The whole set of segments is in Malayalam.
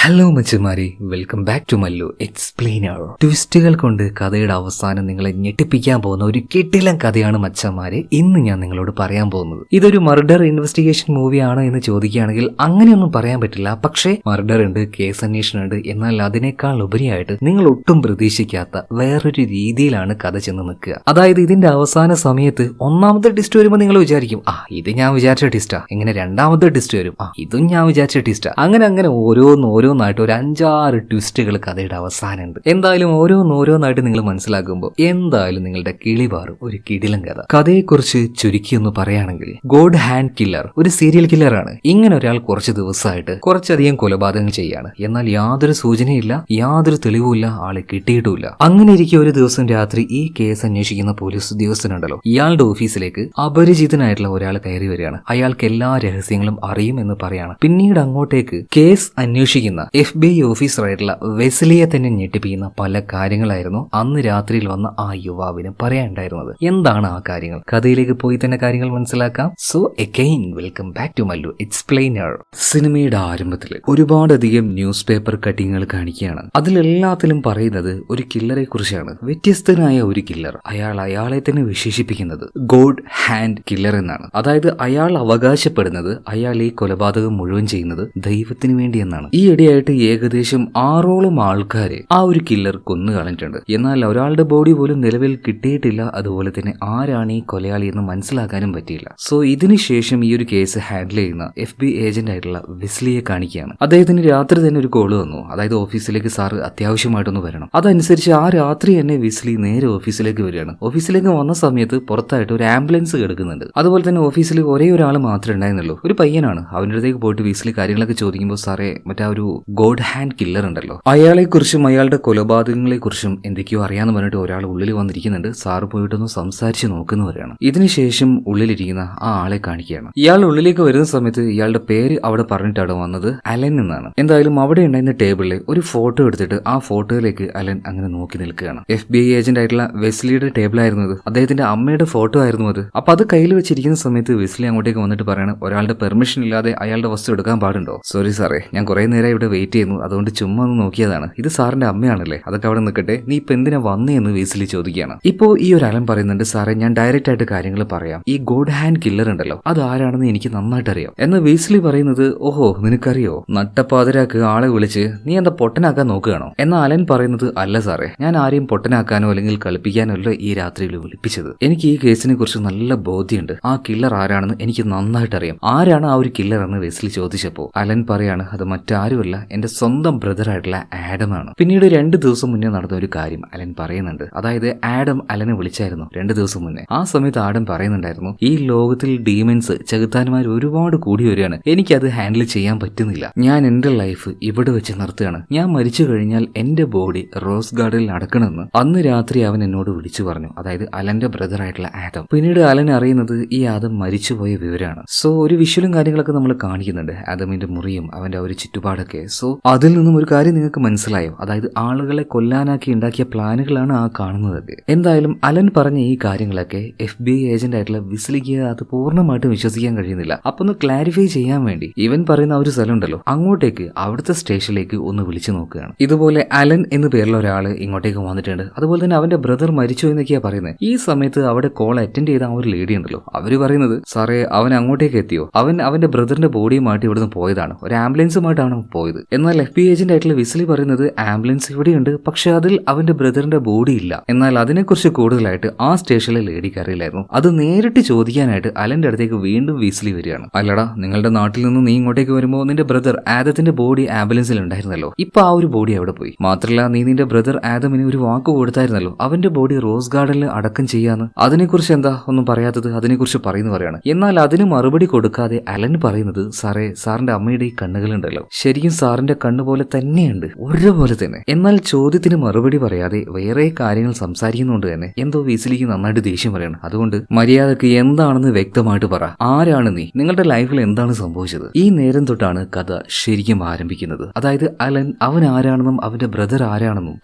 ഹലോ മച്ചന്മാരെ, welcome back to Mallu explainer. ട്വിസ്റ്റുകൾ കൊണ്ട് കഥയുടെ അവസാനം നിങ്ങളെ ഞെട്ടിപ്പിക്കാൻ പോകുന്ന ഒരു കിടിലൻ കഥയാണ് മച്ചന്മാരെ ഇന്ന് ഞാൻ നിങ്ങളോട് പറയാൻ പോകുന്നത്. ഇതൊരു മർഡർ ഇൻവെസ്റ്റിഗേഷൻ മൂവിയാണോ എന്ന് ചോദിക്കുകയാണെങ്കിൽ അങ്ങനെയൊന്നും പറയാൻ പറ്റില്ല. പക്ഷേ മർഡർ ഉണ്ട്, കേസ് അന്വേഷണം ഉണ്ട്. എന്നാൽ അതിനേക്കാൾ ഉപരിയായിട്ട് നിങ്ങൾ ഒട്ടും പ്രതീക്ഷിക്കാത്ത വേറൊരു രീതിയിലാണ് കഥ ചെന്ന് നിൽക്കുക. അതായത് ഇതിന്റെ അവസാന സമയത്ത് ഒന്നാമത്തെ ട്വിസ്റ്റ് വരുമ്പോൾ നിങ്ങൾ വിചാരിക്കും, ഇത് ഞാൻ വിചാരിച്ച ട്വിസ്റ്റാ. ഇങ്ങനെ രണ്ടാമത്തെ ട്വിസ്റ്റ് വരും, ഇതും ഞാൻ വിചാരിച്ച ട്വിസ്റ്റാ. അങ്ങനെ ഓരോന്നായിട്ട് ഒരു 5-6 ട്വിസ്റ്റുകൾ കഥയുടെ അവസാനമുണ്ട്. എന്തായാലും ഓരോന്നായിട്ട് നിങ്ങൾ മനസ്സിലാക്കുമ്പോൾ എന്തായാലും നിങ്ങളുടെ കിളി പാറും ഒരു കിടിലൻ കഥ. കഥയെക്കുറിച്ച് ചുരുക്കിയൊന്ന് പറയുകയാണെങ്കിൽ, ഗോഡ് ഹാൻഡ് കില്ലർ ഒരു സീരിയൽ കില്ലറാണ്. ഇങ്ങനെ ഒരാൾ കുറച്ച് ദിവസമായിട്ട് കുറച്ചധികം കൊലപാതകങ്ങൾ ചെയ്യാണ്. എന്നാൽ യാതൊരു സൂചനയില്ല, യാതൊരു തെളിവുമില്ല, ആളെ കിട്ടിയിട്ടുമില്ല. അങ്ങനെ ഇരിക്കെ ഒരു ദിവസം രാത്രി ഈ കേസ് അന്വേഷിക്കുന്ന പോലീസ് ഉദ്യോഗസ്ഥനുണ്ടല്ലോ, ഇയാളുടെ ഓഫീസിലേക്ക് അപരിചിതനായിട്ടുള്ള ഒരാൾ കയറി വരികയാണ്. അയാൾക്ക് എല്ലാ രഹസ്യങ്ങളും അറിയും എന്ന് പറയാണ്. പിന്നീട് അങ്ങോട്ടേക്ക് കേസ് അന്വേഷിക്കുന്ന FBI ഓഫീസറായിട്ടുള്ള വെസ്ലിയെ തന്നെ ഞെട്ടിപ്പിക്കുന്ന പല കാര്യങ്ങളായിരുന്നു അന്ന് രാത്രിയിൽ വന്ന ആ യുവാവിന് പറയാനുണ്ടായിരുന്നത്. എന്താണ് ആ കാര്യങ്ങൾ? കഥയിലേക്ക് പോയി തന്നെ കാര്യങ്ങൾ മനസ്സിലാക്കാം. So again welcome back to Mallu explainer. സിനിമയുടെ ആരംഭത്തിൽ ഒരുപാടധികം ന്യൂസ് പേപ്പർ കട്ടിങ്ങുകൾ കാണിക്കുകയാണ്. അതിലെല്ലാത്തിലും പറയുന്നത് ഒരു കില്ലറെ കുറിച്ചാണ്. വ്യത്യസ്തനായ ഒരു കില്ലർ. അയാളെ തന്നെ വിശേഷിപ്പിക്കുന്നത് ഗോഡ് ഹാൻഡ് കില്ലർ എന്നാണ്. അതായത് അയാൾ അവകാശപ്പെടുന്നത് അയാൾ ഈ കൊലപാതകം മുഴുവൻ ചെയ്യുന്നത് ദൈവത്തിന് വേണ്ടി എന്നാണ്. ഈ ഇടയായിട്ട് ഏകദേശം 6ഓളം ആൾക്കാരെ ആ ഒരു കില്ലർ കൊന്നു കളഞ്ഞിട്ടുണ്ട്. എന്നാൽ ഒരാളുടെ ബോഡി പോലും നിലവിൽ കിട്ടിയിട്ടില്ല. അതുപോലെ തന്നെ ആരാണ് ഈ കൊലയാളി എന്ന് മനസ്സിലാക്കാനും പറ്റിയില്ല. സോ ഇതിനുശേഷം ഈ ഒരു കേസ് ഹാൻഡിൽ ചെയ്യുന്ന FBI ഏജന്റ് ആയിട്ടുള്ള വെസ്ലിയെ കാണിക്കുകയാണ്. അദ്ദേഹത്തിന് രാത്രി തന്നെ ഒരു കോള് വന്നു. അതായത് ഓഫീസിലേക്ക് സാറ് അത്യാവശ്യമായിട്ടൊന്ന് വരണം. അതനുസരിച്ച് ആ രാത്രി തന്നെ വെസ്ലി നേരെ ഓഫീസിലേക്ക് വരികയാണ്. ഓഫീസിലേക്ക് വന്ന സമയത്ത് പുറത്തായിട്ട് ഒരു ആംബുലൻസ് കിടക്കുന്നുണ്ട്. അതുപോലെ തന്നെ ഓഫീസിൽ ഒരേ ഒരാൾ മാത്രമേ ഉണ്ടായിരുന്നുള്ളൂ, ഒരു പയ്യനാണ്. അവൻ്റെ അടുത്തേക്ക് പോയിട്ട് വെസ്ലി കാര്യങ്ങളൊക്കെ ചോദിക്കുമ്പോൾ, സാറേ മറ്റേ ഒരു ഗോഡ് ഹാൻഡ് കില്ലർ ഉണ്ടല്ലോ, അയാളെക്കുറിച്ചും അയാളുടെ കൊലപാതകങ്ങളെ കുറിച്ചും എന്തൊക്കെയോ അറിയാന്ന് പറഞ്ഞിട്ട് ഒരാൾ ഉള്ളിൽ വന്നിരിക്കുന്നുണ്ട്. സാറ് പോയിട്ടൊന്ന് സംസാരിച്ച് നോക്കുന്നവരാണ്. ഇതിനുശേഷം ഉള്ളിലിരിക്കുന്ന ആ ആളെ കാണിക്കുകയാണ്. ഇയാൾ ഉള്ളിലേക്ക് വരുന്ന സമയത്ത് ഇയാളുടെ പേര് അവിടെ പറഞ്ഞിട്ടാണ് വന്നത്, അലൻ എന്നാണ്. എന്തായാലും അവിടെ ഉണ്ടായിരുന്ന ടേബിളിൽ ഒരു ഫോട്ടോ എടുത്തിട്ട് ആ ഫോട്ടോയിലേക്ക് അലൻ അങ്ങനെ നോക്കി നിൽക്കുകയാണ്. FBI ഏജന്റ് ആയിട്ടുള്ള വെസ്ലിയുടെ ടേബിൾ ആയിരുന്നു അത്. അദ്ദേഹത്തിന്റെ അമ്മയുടെ ഫോട്ടോ ആയിരുന്നു അത്. അപ്പൊ അത് കയ്യിൽ വെച്ചിരിക്കുന്ന സമയത്ത് വെസ്ലി അങ്ങോട്ടേക്ക് വന്നിട്ട് പറയാണ്, ഒരാളുടെ പെർമിഷൻ ഇല്ലാതെ അയാളുടെ വസ്തു എടുക്കാൻ പാടുണ്ടോ? സോറി സാറേ, ഞാൻ കുറെ നേരം ഇവിടെ വെയിറ്റ് ചെയ്യുന്നു, അതുകൊണ്ട് ചുമ്മാ ഒന്ന് നോക്കിയതാണ്. ഇത് സാറിന്റെ അമ്മയാണല്ലേ, അതൊക്കെ അവിടെ നിൽക്കട്ടെ, നീ ഇപ്പൊ എന്തിനാ വന്നേന്ന് വെസ്ലി ചോദിക്കുകയാണ്. ഇപ്പോ ഈ ഒരു അലൻ പറയുന്നുണ്ട്, സാറേ ഞാൻ ഡയറക്റ്റ് ആയിട്ട് കാര്യങ്ങൾ പറയാം. ഈ ഗോഡ് ഹാൻഡ് കില്ലർ ഉണ്ടല്ലോ, അത് ആരാണെന്ന് എനിക്ക് നന്നായിട്ട് അറിയാം. എന്നാൽ വെസ്ലി പറയുന്നത്, ഓഹോ നിനക്കറിയോ, നട്ടപ്പാതിരാക്ക് ആളെ വിളിച്ച് നീ എന്താ പൊട്ടനാക്കാൻ നോക്കുകയാണോ? എന്നാൽ അലൻ പറയുന്നത്, അല്ല സാറേ, ഞാൻ ആരെയും പൊട്ടനാക്കാനോ അല്ലെങ്കിൽ കളിപ്പിക്കാനോ അല്ല ഈ രാത്രിയിൽ വിളിപ്പിച്ചത്. എനിക്ക് ഈ കേസിനെ കുറിച്ച് നല്ല ബോധ്യമുണ്ട്. ആ കില്ലർ ആരാണെന്ന് എനിക്ക് നന്നായിട്ട് അറിയാം. ആരാണ് ആ ഒരു കില്ലർ എന്ന് വെസ്ലി ചോദിച്ചപ്പോൾ അലൻ പറയാണ്, അത് മറ്റാരുമല്ല, എന്റെ സ്വന്തം ബ്രദർ ആയിട്ടുള്ള ആഡം ആണ്. പിന്നീട് 2 ദിവസം മുന്നേ നടന്ന ഒരു കാര്യം അലൻ പറയുന്നുണ്ട്. അതായത് ആഡം അലനെ വിളിച്ചായിരുന്നു 2 ദിവസം മുന്നേ. ആ സമയത്ത് ആഡം പറയുന്നുണ്ടായിരുന്നു, ഈ ലോകത്തിൽ ഡീമൻസ് ചെകുത്താന്മാർ ഒരുപാട് കൂടി വരികയാണ്, എനിക്കത് ഹാൻഡിൽ ചെയ്യാൻ പറ്റുന്നില്ല, ഞാൻ എന്റെ ലൈഫ് ഇവിടെ വെച്ച് നിർത്തുകയാണ്, ഞാൻ മരിച്ചു കഴിഞ്ഞാൽ എന്റെ ബോഡി റോസ് ഗാർഡനിൽ അടക്കണമെന്ന് അന്ന് രാത്രി അവൻ എന്നോട് വിളിച്ചു പറഞ്ഞു. അതായത് അലന്റെ ബ്രദർ ആയിട്ടുള്ള ആഡം. പിന്നീട് അലൻ അറിയുന്നത് ഈ ആദം മരിച്ചുപോയ വിവരമാണ്. സോ ഒരു വിഷ്വലും കാര്യങ്ങളൊക്കെ നമ്മൾ കാണിക്കുന്നുണ്ട്, ആദമിന്റെ മുറിയും അവന്റെ ഒരു ചുറ്റുപാടൊക്കെ. സോ അതിൽ നിന്നും ഒരു കാര്യം നിങ്ങൾക്ക് മനസ്സിലായോ? അതായത് ആളുകളെ കൊല്ലാനാക്കി ഉണ്ടാക്കിയ പ്ലാനുകളാണ് ആ കാണുന്നത്. എന്തായാലും അലൻ പറഞ്ഞ ഈ കാര്യങ്ങളൊക്കെ FBI ഏജന്റ് ആയിട്ടുള്ള വെസ്ലിക്ക് അത് പൂർണ്ണമായിട്ടും വിശ്വസിക്കാൻ കഴിയുന്നില്ല. അപ്പൊ ഒന്ന് ക്ലാരിഫൈ ചെയ്യാൻ വേണ്ടി ഇവൻ പറയുന്ന ഒരു സ്ഥലം ഉണ്ടല്ലോ, അങ്ങോട്ടേക്ക് അവിടുത്തെ സ്റ്റേഷനിലേക്ക് ഒന്ന് വിളിച്ചു നോക്കുകയാണ്. ഇതുപോലെ അലൻ എന്ന് പേരുള്ള ഒരാൾ ഇങ്ങോട്ടേക്ക് വന്നിട്ടുണ്ട്. അതുപോലെ തന്നെ അവന്റെ ബ്രദർ മരിച്ചു എന്നൊക്കെയാ പറയുന്നത്. ഈ സമയത്ത് അവിടെ കോൾ അറ്റൻഡ് ചെയ്ത ആ ഒരു ലേഡി ഉണ്ടല്ലോ, അവര് പറയുന്നത്, സാറേ അവൻ അങ്ങോട്ടേക്ക് എത്തിയോ? അവന്റെ ബ്രദറിന്റെ ബോഡിയുമായിട്ട് ഇവിടുന്ന് പോയതാണ്, ഒരു ആംബുലൻസുമായിട്ടാണ് പോയത്. എന്നാൽ FBI ഏജന്റ് ആയിട്ടുള്ള വെസ്ലി പറയുന്നത്, ആംബുലൻസ് ഇവിടെയുണ്ട്, പക്ഷെ അതിൽ അവന്റെ ബ്രദറിന്റെ ബോഡി ഇല്ല. എന്നാൽ അതിനെക്കുറിച്ച് കൂടുതലായിട്ട് ആ സ്റ്റേഷനിലെ ലേഡിക്ക് അറിയില്ലായിരുന്നു. അത് നേരിട്ട് ചോദിക്കാനായിട്ട് അലന്റെ അടുത്തേക്ക് വീണ്ടും വെസ്ലി വരികയാണ്. അല്ലടാ, നിങ്ങളുടെ നാട്ടിൽ നിന്ന് നീ ഇങ്ങോട്ടേക്ക് വരുമ്പോൾ നിന്റെ ബ്രദർ ആദത്തിന്റെ ബോഡി ആംബുലൻസിൽ ഉണ്ടായിരുന്നല്ലോ, ഇപ്പൊ ആ ഒരു ബോഡി എവിടെ പോയി? മാത്രമല്ല നീ നിന്റെ ബ്രദർ ആദമിന് ഒരു വാക്ക് കൊടുത്തായിരുന്നല്ലോ, അവന്റെ ബോഡി റോസ് ഗാർഡനിൽ അടക്കം ചെയ്യാന്ന്. അതിനെക്കുറിച്ച് എന്താ ഒന്നും പറയാത്തത്? അതിനെക്കുറിച്ച് പറയുന്നു പറയാണ്. എന്നാൽ അതിന് മറുപടി കൊടുക്കാതെ അലൻ പറയുന്നത്, സാറേ സാറിന്റെ അമ്മയുടെ ഈ കണ്ണുകളുണ്ടല്ലോ, ശരിക്കും സാറിന്റെ കണ്ണു പോലെ തന്നെയുണ്ട്, ഒരേപോലെ തന്നെ. എന്നാൽ ചോദ്യത്തിന് മറുപടി പറയാതെ വേറെ കാര്യങ്ങൾ സംസാരിക്കുന്നതുകൊണ്ട് തന്നെ എന്തോ വെസ്ലിക്ക് നന്നായിട്ട് ദേഷ്യം പറയണം. അതുകൊണ്ട് മര്യാദക്ക് എന്താണെന്ന് വ്യക്തമായിട്ട് പറ, ആരാണ് നീ, നിങ്ങളുടെ ലൈഫിൽ എന്താണ് സംഭവിച്ചത്? ഈ നേരം തൊട്ടാണ് കഥ ശരിക്കും ആരംഭിക്കുന്നത്. അതായത് അലൻ അവൻ ആരാണെന്നും അവന്റെ ബ്രദർ ആരാണെന്നും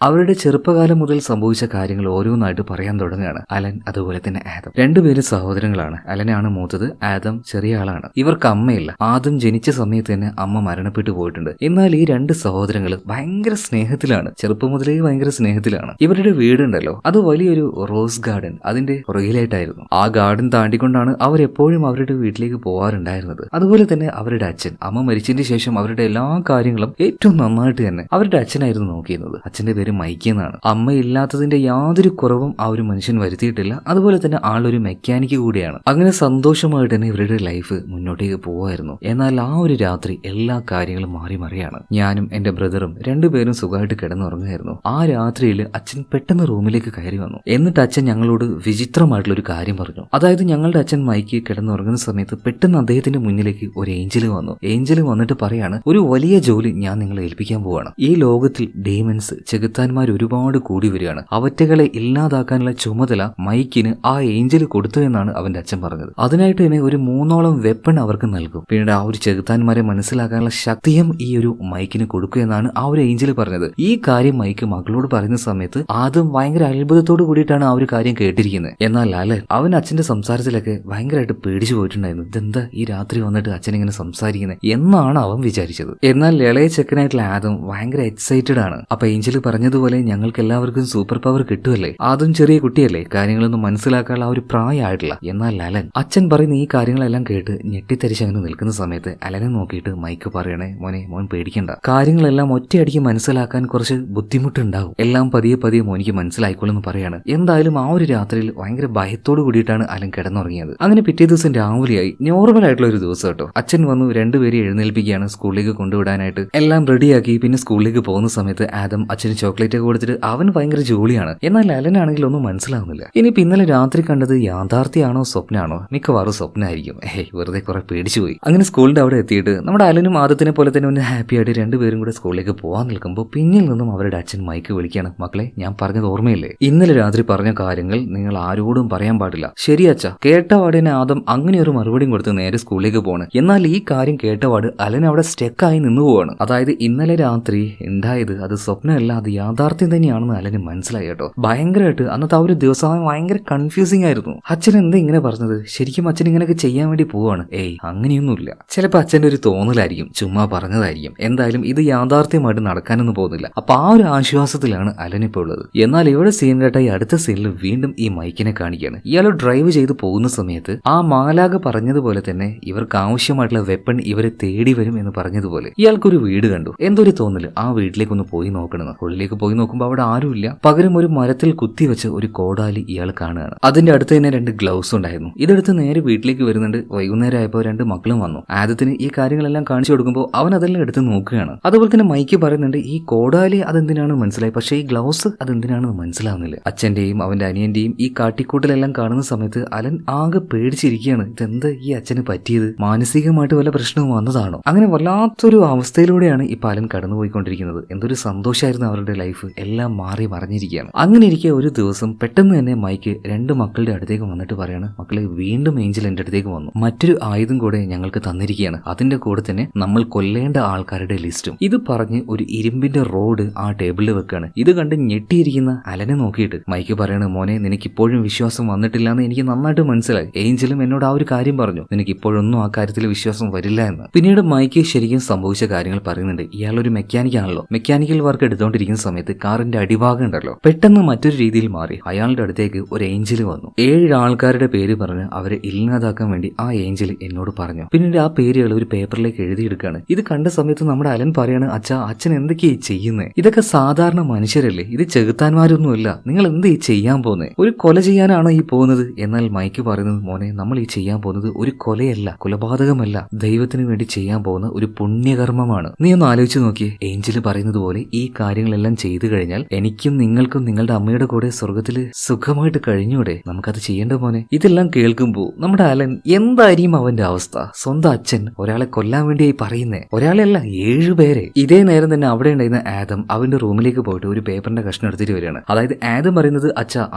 അവരുടെ ചെറുപ്പകാലം മുതൽ സംഭവിച്ച കാര്യങ്ങൾ ഓരോന്നായിട്ട് പറയാൻ തുടങ്ങുകയാണ് അലൻ. അതുപോലെ തന്നെ ആദം. രണ്ടുപേരും സഹോദരങ്ങളാണ്. അലനാണ് മൂത്തത്, ആദം ചെറിയ ആളാണ്. ഇവർക്ക് അമ്മയില്ല. ആദം ജനിച്ച സമയത്ത് തന്നെ അമ്മ മരണപ്പെട്ടു പോയിട്ടുണ്ട്. എന്നാൽ ഈ രണ്ട് സഹോദരങ്ങൾ ഭയങ്കര സ്നേഹത്തിലാണ്, ചെറുപ്പം മുതലേ ഭയങ്കര സ്നേഹത്തിലാണ്. ഇവരുടെ വീടുണ്ടല്ലോ, അത് വലിയൊരു റോസ് ഗാർഡൻ അതിന്റെ പുറകിലായിട്ടായിരുന്നു. ആ ഗാർഡൻ താണ്ടിക്കൊണ്ടാണ് അവരെപ്പോഴും അവരുടെ വീട്ടിലേക്ക് പോകാറുണ്ടായിരുന്നത്. അതുപോലെ തന്നെ അവരുടെ അച്ഛൻ, അമ്മ മരിച്ചതിന് ശേഷം അവരുടെ എല്ലാ കാര്യങ്ങളും ഏറ്റവും നന്നായിട്ട് തന്നെ അവരുടെ അച്ഛനായിരുന്നു നോക്കിയിരുന്നത്. അച്ഛന്റെ പേര് മൈക്കി എന്നാണ്. അമ്മയില്ലാത്തതിന്റെ യാതൊരു കുറവും ആ ഒരു മനുഷ്യൻ വരുത്തിയിട്ടില്ല. അതുപോലെ തന്നെ ആളൊരു മെക്കാനിക്ക് കൂടിയാണ്. അങ്ങനെ സന്തോഷമായിട്ട് തന്നെ ഇവരുടെ ലൈഫ് മുന്നോട്ടേക്ക് പോവായിരുന്നു. എന്നാൽ ആ ഒരു രാത്രി എല്ലാ കാര്യങ്ങളും മാറി മറിയാണ്. ഞാനും എന്റെ ബ്രദറും രണ്ടുപേരും സുഖമായിട്ട് കിടന്നുറങ്ങുമായിരുന്നു. ആ രാത്രിയിൽ അച്ഛൻ പെട്ടെന്ന് റൂമിലേക്ക് കയറി വന്നു. എന്നിട്ട് അച്ഛൻ ഞങ്ങളോട് വിചിത്രമായിട്ടുള്ള ഒരു കാര്യം പറഞ്ഞു. അതായത് ഞങ്ങളുടെ അച്ഛൻ മൈക്ക് കിടന്നുറങ്ങുന്ന സമയത്ത് പെട്ടെന്ന് അദ്ദേഹത്തിന്റെ മുന്നിലേക്ക് ഒരു ഏഞ്ചല് വന്നു. ഏഞ്ചല് വന്നിട്ട് പറയാണ്, ഒരു വലിയ ജോലി ഞാൻ നിങ്ങളെ ഏൽപ്പിക്കാൻ പോവാണ്. ഈ ലോകത്തിൽ ഡീമൻസ്, ചെകുത്താന്മാർ ഒരുപാട് കൂടി വരികയാണ്. അവറ്റകളെ ഇല്ലാതാക്കാനുള്ള ചുമതല മൈക്കിന് ആ ഏഞ്ചല് കൊടുത്തു എന്നാണ് അവന്റെ അച്ഛൻ പറഞ്ഞത്. അതിനായിട്ട് തന്നെ ഒരു 3ഓളം വെപ്പൺ അവർക്ക് നൽകും. പിന്നീട് ആ ഒരു ചെകുത്താന്മാരെ മനസ്സിലാക്കാനുള്ള ശക്തിയും ഈ ഒരു മൈക്കിന് കൊടുക്കുക എന്നാണ് ആ ഒരു ഏഞ്ചല് പറഞ്ഞത്. ഈ കാര്യം മൈക്ക് മകളോട് പറയുന്ന സമയത്ത് ആദ്യം ഭയങ്കര അത്ഭുതത്തോട് കൂടിയിട്ടാണ് ആ ഒരു കാര്യം കേട്ടിരിക്കുന്നത്. എന്നാൽ അലൻ അവൻ അച്ഛന്റെ സംസാരത്തിലൊക്കെ ഭയങ്കരമായിട്ട് പേടിച്ചു പോയിട്ടുണ്ടായിരുന്നു. ഇതെന്താ ഈ രാത്രി വന്നിട്ട് അച്ഛൻ ഇങ്ങനെ സംസാരിക്കുന്നത് എന്നാണ് അവൻ വിചാരിച്ചത്. എന്നാൽ ഇളയ ചെക്കനായിട്ടുള്ള ആദം ഭയങ്കര എക്സൈറ്റഡ് ആണ്. അപ്പൊ ഏഞ്ചല് പറഞ്ഞതുപോലെ ഞങ്ങൾക്ക് എല്ലാവർക്കും സൂപ്പർ പവർ കിട്ടുമല്ലേ. ആദം ചെറിയ കുട്ടിയല്ലേ, കാര്യങ്ങളൊന്നും മനസ്സിലാക്കാനുള്ള ആ ഒരു പ്രായമായിട്ടില്ല. എന്നാൽ അലൻ അച്ഛൻ പറയുന്ന ഈ കാര്യങ്ങളെല്ലാം കേട്ട് ഞെട്ടിത്തരിച്ച് അങ്ങനെ നിൽക്കുന്ന സമയത്ത് അലനെ നോക്കിയിട്ട് മൈക്ക് പറയണേ, മോൻ പേടിക്കണ്ട, കാര്യങ്ങളെല്ലാം ഒറ്റയടിക്ക് മനസ്സിലാക്കാൻ കുറച്ച് ബുദ്ധിമുട്ടുണ്ടാവും, എല്ലാം പതിയെ പതിയെ മോനിക്ക് മനസ്സിലായിക്കോളെന്ന് പറയാണ്. എന്തായാലും ആ ഒരു രാത്രിയിൽ ഭയങ്കര ഭയത്തോട് കൂടിയിട്ടാണ് അലൻ കിടന്നുറങ്ങിയത്. അങ്ങനെ പിറ്റേ ദിവസം രാവിലെയായി, നോർമൽ ആയിട്ടുള്ള ഒരു ദിവസം കേട്ടോ. അച്ഛൻ വന്നു, രണ്ടുപേരെ എഴുന്നേൽപ്പിക്കുകയാണ് സ്കൂളിലേക്ക് കൊണ്ടുവിടാനായിട്ട്. എല്ലാം റെഡിയാക്കി പിന്നെ സ്കൂളിലേക്ക് പോകുന്ന സമയത്ത് ആദം അച്ഛന് ചോക്ലേറ്റ് ഒക്കെ കൊടുത്തിട്ട് അവൻ ഭയങ്കര ജോലിയാണ്. എന്നാൽ അലനാണെങ്കിൽ ഒന്നും മനസ്സിലാവുന്നില്ല. ഇനിയിപ്പോ ഇന്നലെ രാത്രി കണ്ടത് യാഥാർത്ഥ്യമാണോ സ്വപ്നമാണോ? മിക്കവാറും സ്വപ്നമായിരിക്കും. വെറുതെ കുറെ പേടിച്ചു പോയി. അങ്ങനെ സ്കൂളിന്റെ അവിടെ എത്തിയിട്ട് നമ്മുടെ അലനും ആദത്തിനെ പോലെ തന്നെ ഒന്ന് ഹാപ്പി ആയിട്ട് രണ്ടുപേരും കൂടെ സ്കൂളിലേക്ക് പോകാൻ നിൽക്കുമ്പോൾ പിന്നിൽ നിന്നും അവരുടെ അച്ഛൻ മൈക്ക് വിളിക്കുകയാണ്. മക്കളെ, ഞാൻ പറഞ്ഞത് ഓർമ്മയില്ലേ? ഇന്നലെ രാത്രി പറഞ്ഞ കാര്യങ്ങൾ നിങ്ങൾ ആരോടും പറയാൻ പാടില്ല. ശരി അച്ഛാ. കേട്ടപാടിനെ ആദം അങ്ങനെ ഒരു മറുപടിയും കൊടുത്ത് നേരെ സ്കൂളിലേക്ക് പോവാണ്. എന്നാൽ ഈ കാര്യം കേട്ടപാട് അലൻ അവിടെ സ്റ്റെക്കായി നിന്നു പോവാണ്. അതായത് ഇന്നലെ രാത്രി ഉണ്ടായത് അത് സ്വപ്നമല്ല, അത് യാഥാർത്ഥ്യം തന്നെയാണെന്ന് അലന് മനസ്സിലായി കേട്ടോ. ഭയങ്കരമായിട്ട് അന്നത്തെ ആ ഒരു ദിവസം ഭയങ്കര കൺഫ്യൂസിംഗ് ആയിരുന്നു. അച്ഛൻ എന്താ ഇങ്ങനെ പറഞ്ഞത്? ശരിക്കും അച്ഛൻ ഇങ്ങനെയൊക്കെ ചെയ്യാൻ വേണ്ടി പോവാണ്? അങ്ങനെയൊന്നുമില്ല. ചിലപ്പോൾ അച്ഛൻ്റെ ഒരു തോന്നലായിരിക്കും, ചുമ്മാ പറഞ്ഞതായിരിക്കും. എന്തായാലും ഇത് യാഥാർത്ഥ്യമായിട്ട് നടക്കാനൊന്നും പോകുന്നില്ല. അപ്പൊ ആ ഒരു ആശ്വാസത്തിലാണ് അലനിപ്പോൾ ഉള്ളത്. എന്നാൽ ഇവിടെ സീൻ കേട്ട ഈ അടുത്ത സീനിൽ വീണ്ടും ഈ മൈക്കിനെ കാണിക്കുകയാണ്. ഇയാൾ ഡ്രൈവ് ചെയ്ത് പോകുന്ന സമയത്ത് ആ മാലാക പറഞ്ഞതുപോലെ തന്നെ ഇവർക്ക് ആവശ്യമായിട്ടുള്ള വെപ്പൺ ഇവരെ തേടി വരും എന്ന് പറഞ്ഞതുപോലെ ഇയാൾക്കൊരു വീട് കണ്ടു. എന്തൊരു തോന്നല്, ആ വീട്ടിലേക്കൊന്ന് പോയി നോക്കണമെന്ന്. ഉള്ളിലേക്ക് പോയി നോക്കുമ്പോൾ അവിടെ ആരുമില്ല. പകരം ഒരു മരത്തിൽ കുത്തിവെച്ച് ഒരു കോടാലി ഇയാൾ കാണുകയാണ്. അതിന്റെ അടുത്ത് തന്നെ 2 ഗ്ലൗസ് ഉണ്ടായിരുന്നു. ഇതെടുത്ത് നേരെ വീട്ടിലേക്ക് വരുന്നുണ്ട്. വൈകുന്നേരം ആയപ്പോൾ 2 മക്കളും വന്നു. ആദത്തിന് ഈ കാര്യങ്ങളെല്ലാം കാണിച്ചു കൊടുക്കുമ്പോൾ അവൻ അതെല്ലാം എടുത്ത് നോക്കുകയാണ്. അതുപോലെ തന്നെ മൈക്ക് പറയുന്നുണ്ട് ഈ കോടാലി അതെന്തിനാണെന്ന് മനസ്സിലായി, പക്ഷേ ഈ ഗ്ലൗസ് അതെന്തിനാണെന്ന് മനസ്സിലാവുന്നില്ല. അച്ഛന്റെയും അവന്റെ അനിയന്റെയും ഈ കാട്ടിക്കൂട്ടലെല്ലാം കാണുന്ന സമയത്ത് അലൻ ആകെ പേടിച്ചിരിക്കുകയാണ്. ഇതെന്താ ഈ അച്ഛന് പറ്റിയത്? മാനസികമായിട്ട് വല്ല പ്രശ്നവും വന്നതാണോ? അങ്ങനെ വല്ലാത്തൊരു അവസ്ഥയിലൂടെയാണ് ഇപ്പൊ അലൻ കടന്നുപോയിക്കൊണ്ടിരിക്കുന്നത്. എന്തൊരു സന്തോഷമായിരുന്നു അവരുടെ ലൈഫ്, എല്ലാം മാറി മറിഞ്ഞിരിക്കുകയാണ്. അങ്ങനെ ഇരിക്കെ ഒരു ദിവസം പെട്ടെന്ന് തന്നെ മൈക്ക് 2 മക്കളുടെ അടുത്തേക്ക് വന്നിട്ട് പറയാണ്, മക്കളെ, വീണ്ടും ഏഞ്ചൽ എന്റെ അടുത്തേക്ക് വന്നു. മറ്റൊരു ആയുധം കൂടെ ഞങ്ങൾക്ക് തന്നിരിക്കുകയാണ്. അതിന്റെ കൂടെ തന്നെ നമ്മൾ കൊല്ലേണ്ട ആൾക്കാരുടെ ലിസ്റ്റും. ഇത് പറഞ്ഞ് ഒരു ഇരുമ്പിന്റെ റോഡ് ആ ടേബിളിൽ വെക്കാണ്. ഇത് കണ്ട് ഞെട്ടിയിരിക്കുന്ന അലനെ നോക്കിയിട്ട് മൈക്ക് പറയാണ്, മോനെ, നിനക്ക് ഇപ്പോഴും വിശ്വാസം വന്നിട്ടില്ല എന്ന് എനിക്ക് നന്നായിട്ട് മനസ്സിലായി. ഏഞ്ചലും എന്നോട് ആ ഒരു കാര്യം പറഞ്ഞു, നിനക്ക് ഇപ്പോഴൊന്നും ആ കാര്യത്തിൽ വിശ്വാസം വരില്ല എന്ന്. പിന്നീട് മൈക്ക് ശരിക്കും സംഭവിച്ച കാര്യങ്ങൾ പറയുന്നുണ്ട്. ഇയാളൊരു മെക്കാനിക് ആണല്ലോ. മെക്കാനിക്കൽ വർക്ക് എടുത്തുകൊണ്ടിരിക്കുന്ന സമയത്ത് കാറിന്റെ അടിഭാഗം ഉണ്ടല്ലോ പെട്ടെന്ന് മറ്റൊരു രീതിയിൽ മാറി. അയാളുടെ അടുത്തേക്ക് ഒരു ഏഞ്ചൽ വന്നു. 7 ആൾക്കാരുടെ പേര് പറഞ്ഞ് അവരെ ഇല്ലാതാക്കാൻ വേണ്ടി ആ ഏഞ്ചൽ എന്നോട് പറഞ്ഞു. പിന്നീട് ആ പേരുകൾ ഒരു പേപ്പറിലേക്ക് എഴുതിയെടുക്കുകയാണ്. ഇത് കണ്ട സമയത്ത് നമ്മുടെ അലൻ പറയാണ്, അച്ഛൻ എന്തൊക്കെയാ ചെയ്യുന്നത്? ഇതൊക്കെ സാധാരണ മനുഷ്യരല്ലേ, ഇത് ചെകുത്താന്മാരൊന്നുമല്ല. നിങ്ങൾ എന്ത് ഈ ചെയ്യാൻ പോകുന്നത്? ഒരു കൊല ചെയ്യാനാണോ ഈ പോകുന്നത്? എന്നാൽ മൈക്ക് പറയുന്നത്, മോനെ, നമ്മൾ ഈ ചെയ്യാൻ പോകുന്നത് ഒരു കൊലയല്ല, കൊലപാതകമല്ല, ദൈവത്തിന് വേണ്ടി ചെയ്യാൻ പോകുന്ന ഒരു പുണ്യകർമ്മമാണ്. നീ ഒന്ന് ആലോചിച്ച് നോക്കിയേ. ഏഞ്ചല് പറയുന്നത് പോലെ ഈ കാര്യങ്ങളെല്ലാം ചെയ്തു കഴിഞ്ഞാൽ എനിക്കും നിങ്ങൾക്കും നിങ്ങളുടെ അമ്മയുടെ കൂടെ സ്വർഗത്തിൽ സുഖമായിട്ട് കഴിഞ്ഞൂടെ? നമുക്കത് ചെയ്യേണ്ട മോനെ. ഇതെല്ലാം കേൾക്കുമ്പോൾ നമ്മുടെ അലൻ എന്തായിരിക്കും അവന്റെ അവസ്ഥ? സ്വന്തം അച്ഛൻ ഒരാളെ കൊല്ലാൻ വേണ്ടിയായി പറയുന്നേ, ഒരാളെയല്ല 7 പേരെ. ഇതേ നേരം തന്നെ അവിടെ ഉണ്ടായിരുന്ന ആദം അവന്റെ റൂമിലേക്ക് പോയിട്ട് ഒരു പേപ്പറിന്റെ കഷ്ണം എടുത്തിട്ട് വരികയാണ്. അതായത് ആദം പറയുന്നത്,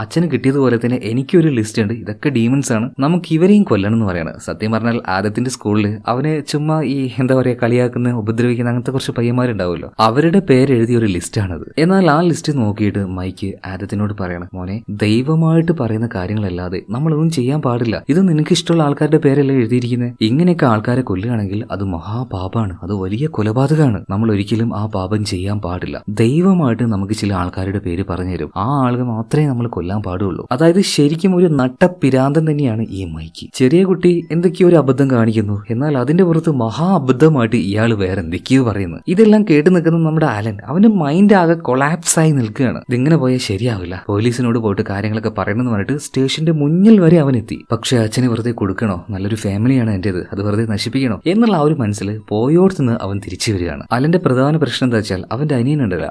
അച്ഛന് കിട്ടിയതുപോലെ തന്നെ എനിക്കൊരു ലിസ്റ്റ് ഉണ്ട്, ഇതൊക്കെ ഡീമൺസ് ആണ്, നമുക്ക് ഇവരെയും കൊല്ലണം എന്ന് പറയാണ്. സത്യം പറഞ്ഞാൽ ആദത്തിന്റെ സ്കൂളിൽ അവനെ ചുമ്മാ ഈ എന്താ പറയാ കളിയാക്കുന്ന, ഉപദ്രവിക്കുന്ന അങ്ങനത്തെ കുറച്ച് പയ്യന്മാരുണ്ടാവുമല്ലോ, അവരുടെ പേരെഴുതിയ ഒരു ലിസ്റ്റാണത്. എന്നാൽ ആ ലിസ്റ്റ് നോക്കിയിട്ട് മൈക്ക് ആദത്തിനോട് പറയണം, മോനെ, ദൈവമായിട്ട് പറയുന്ന കാര്യങ്ങളല്ലാതെ നമ്മളൊന്നും ചെയ്യാൻ പാടില്ല. ഇത് നിനക്ക് ഇഷ്ടമുള്ള ആൾക്കാരുടെ പേരല്ലേ എഴുതിയിരിക്കുന്നത്. ഇങ്ങനെയൊക്കെ ആൾക്കാരെ കൊല്ലുകയാണെങ്കിൽ അത് മഹാപാപാണ്, അത് വലിയ കൊലപാതകമാണ്. നമ്മൾ ഒരിക്കലും ആ പാപം ചെയ്യാൻ പാടില്ല. ദൈവമായിട്ട് നമുക്ക് ചില ആൾക്കാരുടെ പേര് പറഞ്ഞുതരും. ആ ആളുകൾ മാത്രമേ നമ്മൾ കൊല്ലാൻ പാടുള്ളൂ. അതായത് ശരിക്കും ഒരു നട്ടപ്പിരാന്തൻ തന്നെയാണ് ഈ മൈക്കി. ചെറിയ കുട്ടി എന്തൊക്കെയോ ഒരു അബദ്ധം കാണിക്കുന്നു, എന്നാൽ അതിന്റെ പുറത്ത് മഹാ അബദ്ധമായിട്ട് ഇയാൾ വേറെ എന്തൊക്കെയോ പറയുന്നു. ഇതെല്ലാം കേട്ട് നിൽക്കുന്ന നമ്മുടെ അലൻ, അവന്റെ മൈൻഡ് ആകെ കൊളാപ്സ് ആയി നിൽക്കുകയാണ്. ഇതിങ്ങനെ പോയാൽ ശരിയാവില്ല, പോലീസിനോട് പോയിട്ട് കാര്യങ്ങളൊക്കെ പറയണമെന്ന് പറഞ്ഞിട്ട് സ്റ്റേഷന്റെ മുന്നിൽ വരെ അവൻ എത്തി. പക്ഷെ അച്ഛനെ വെറുതെ കൊടുക്കണോ? നല്ലൊരു ഫാമിലിയാണ് എന്റേത്, അത് വെറുതെ നശിപ്പിക്കണോ എന്നുള്ള ആ ഒരു മനസ്സിൽ പോയോടത്തുനിന്ന് അവൻ തിരിച്ചു വരികയാണ്. അലന്റെ പ്രധാന പ്രശ്നം എന്താ വെച്ചാൽ അവന്റെ അനിയനുണ്ടല്ലോ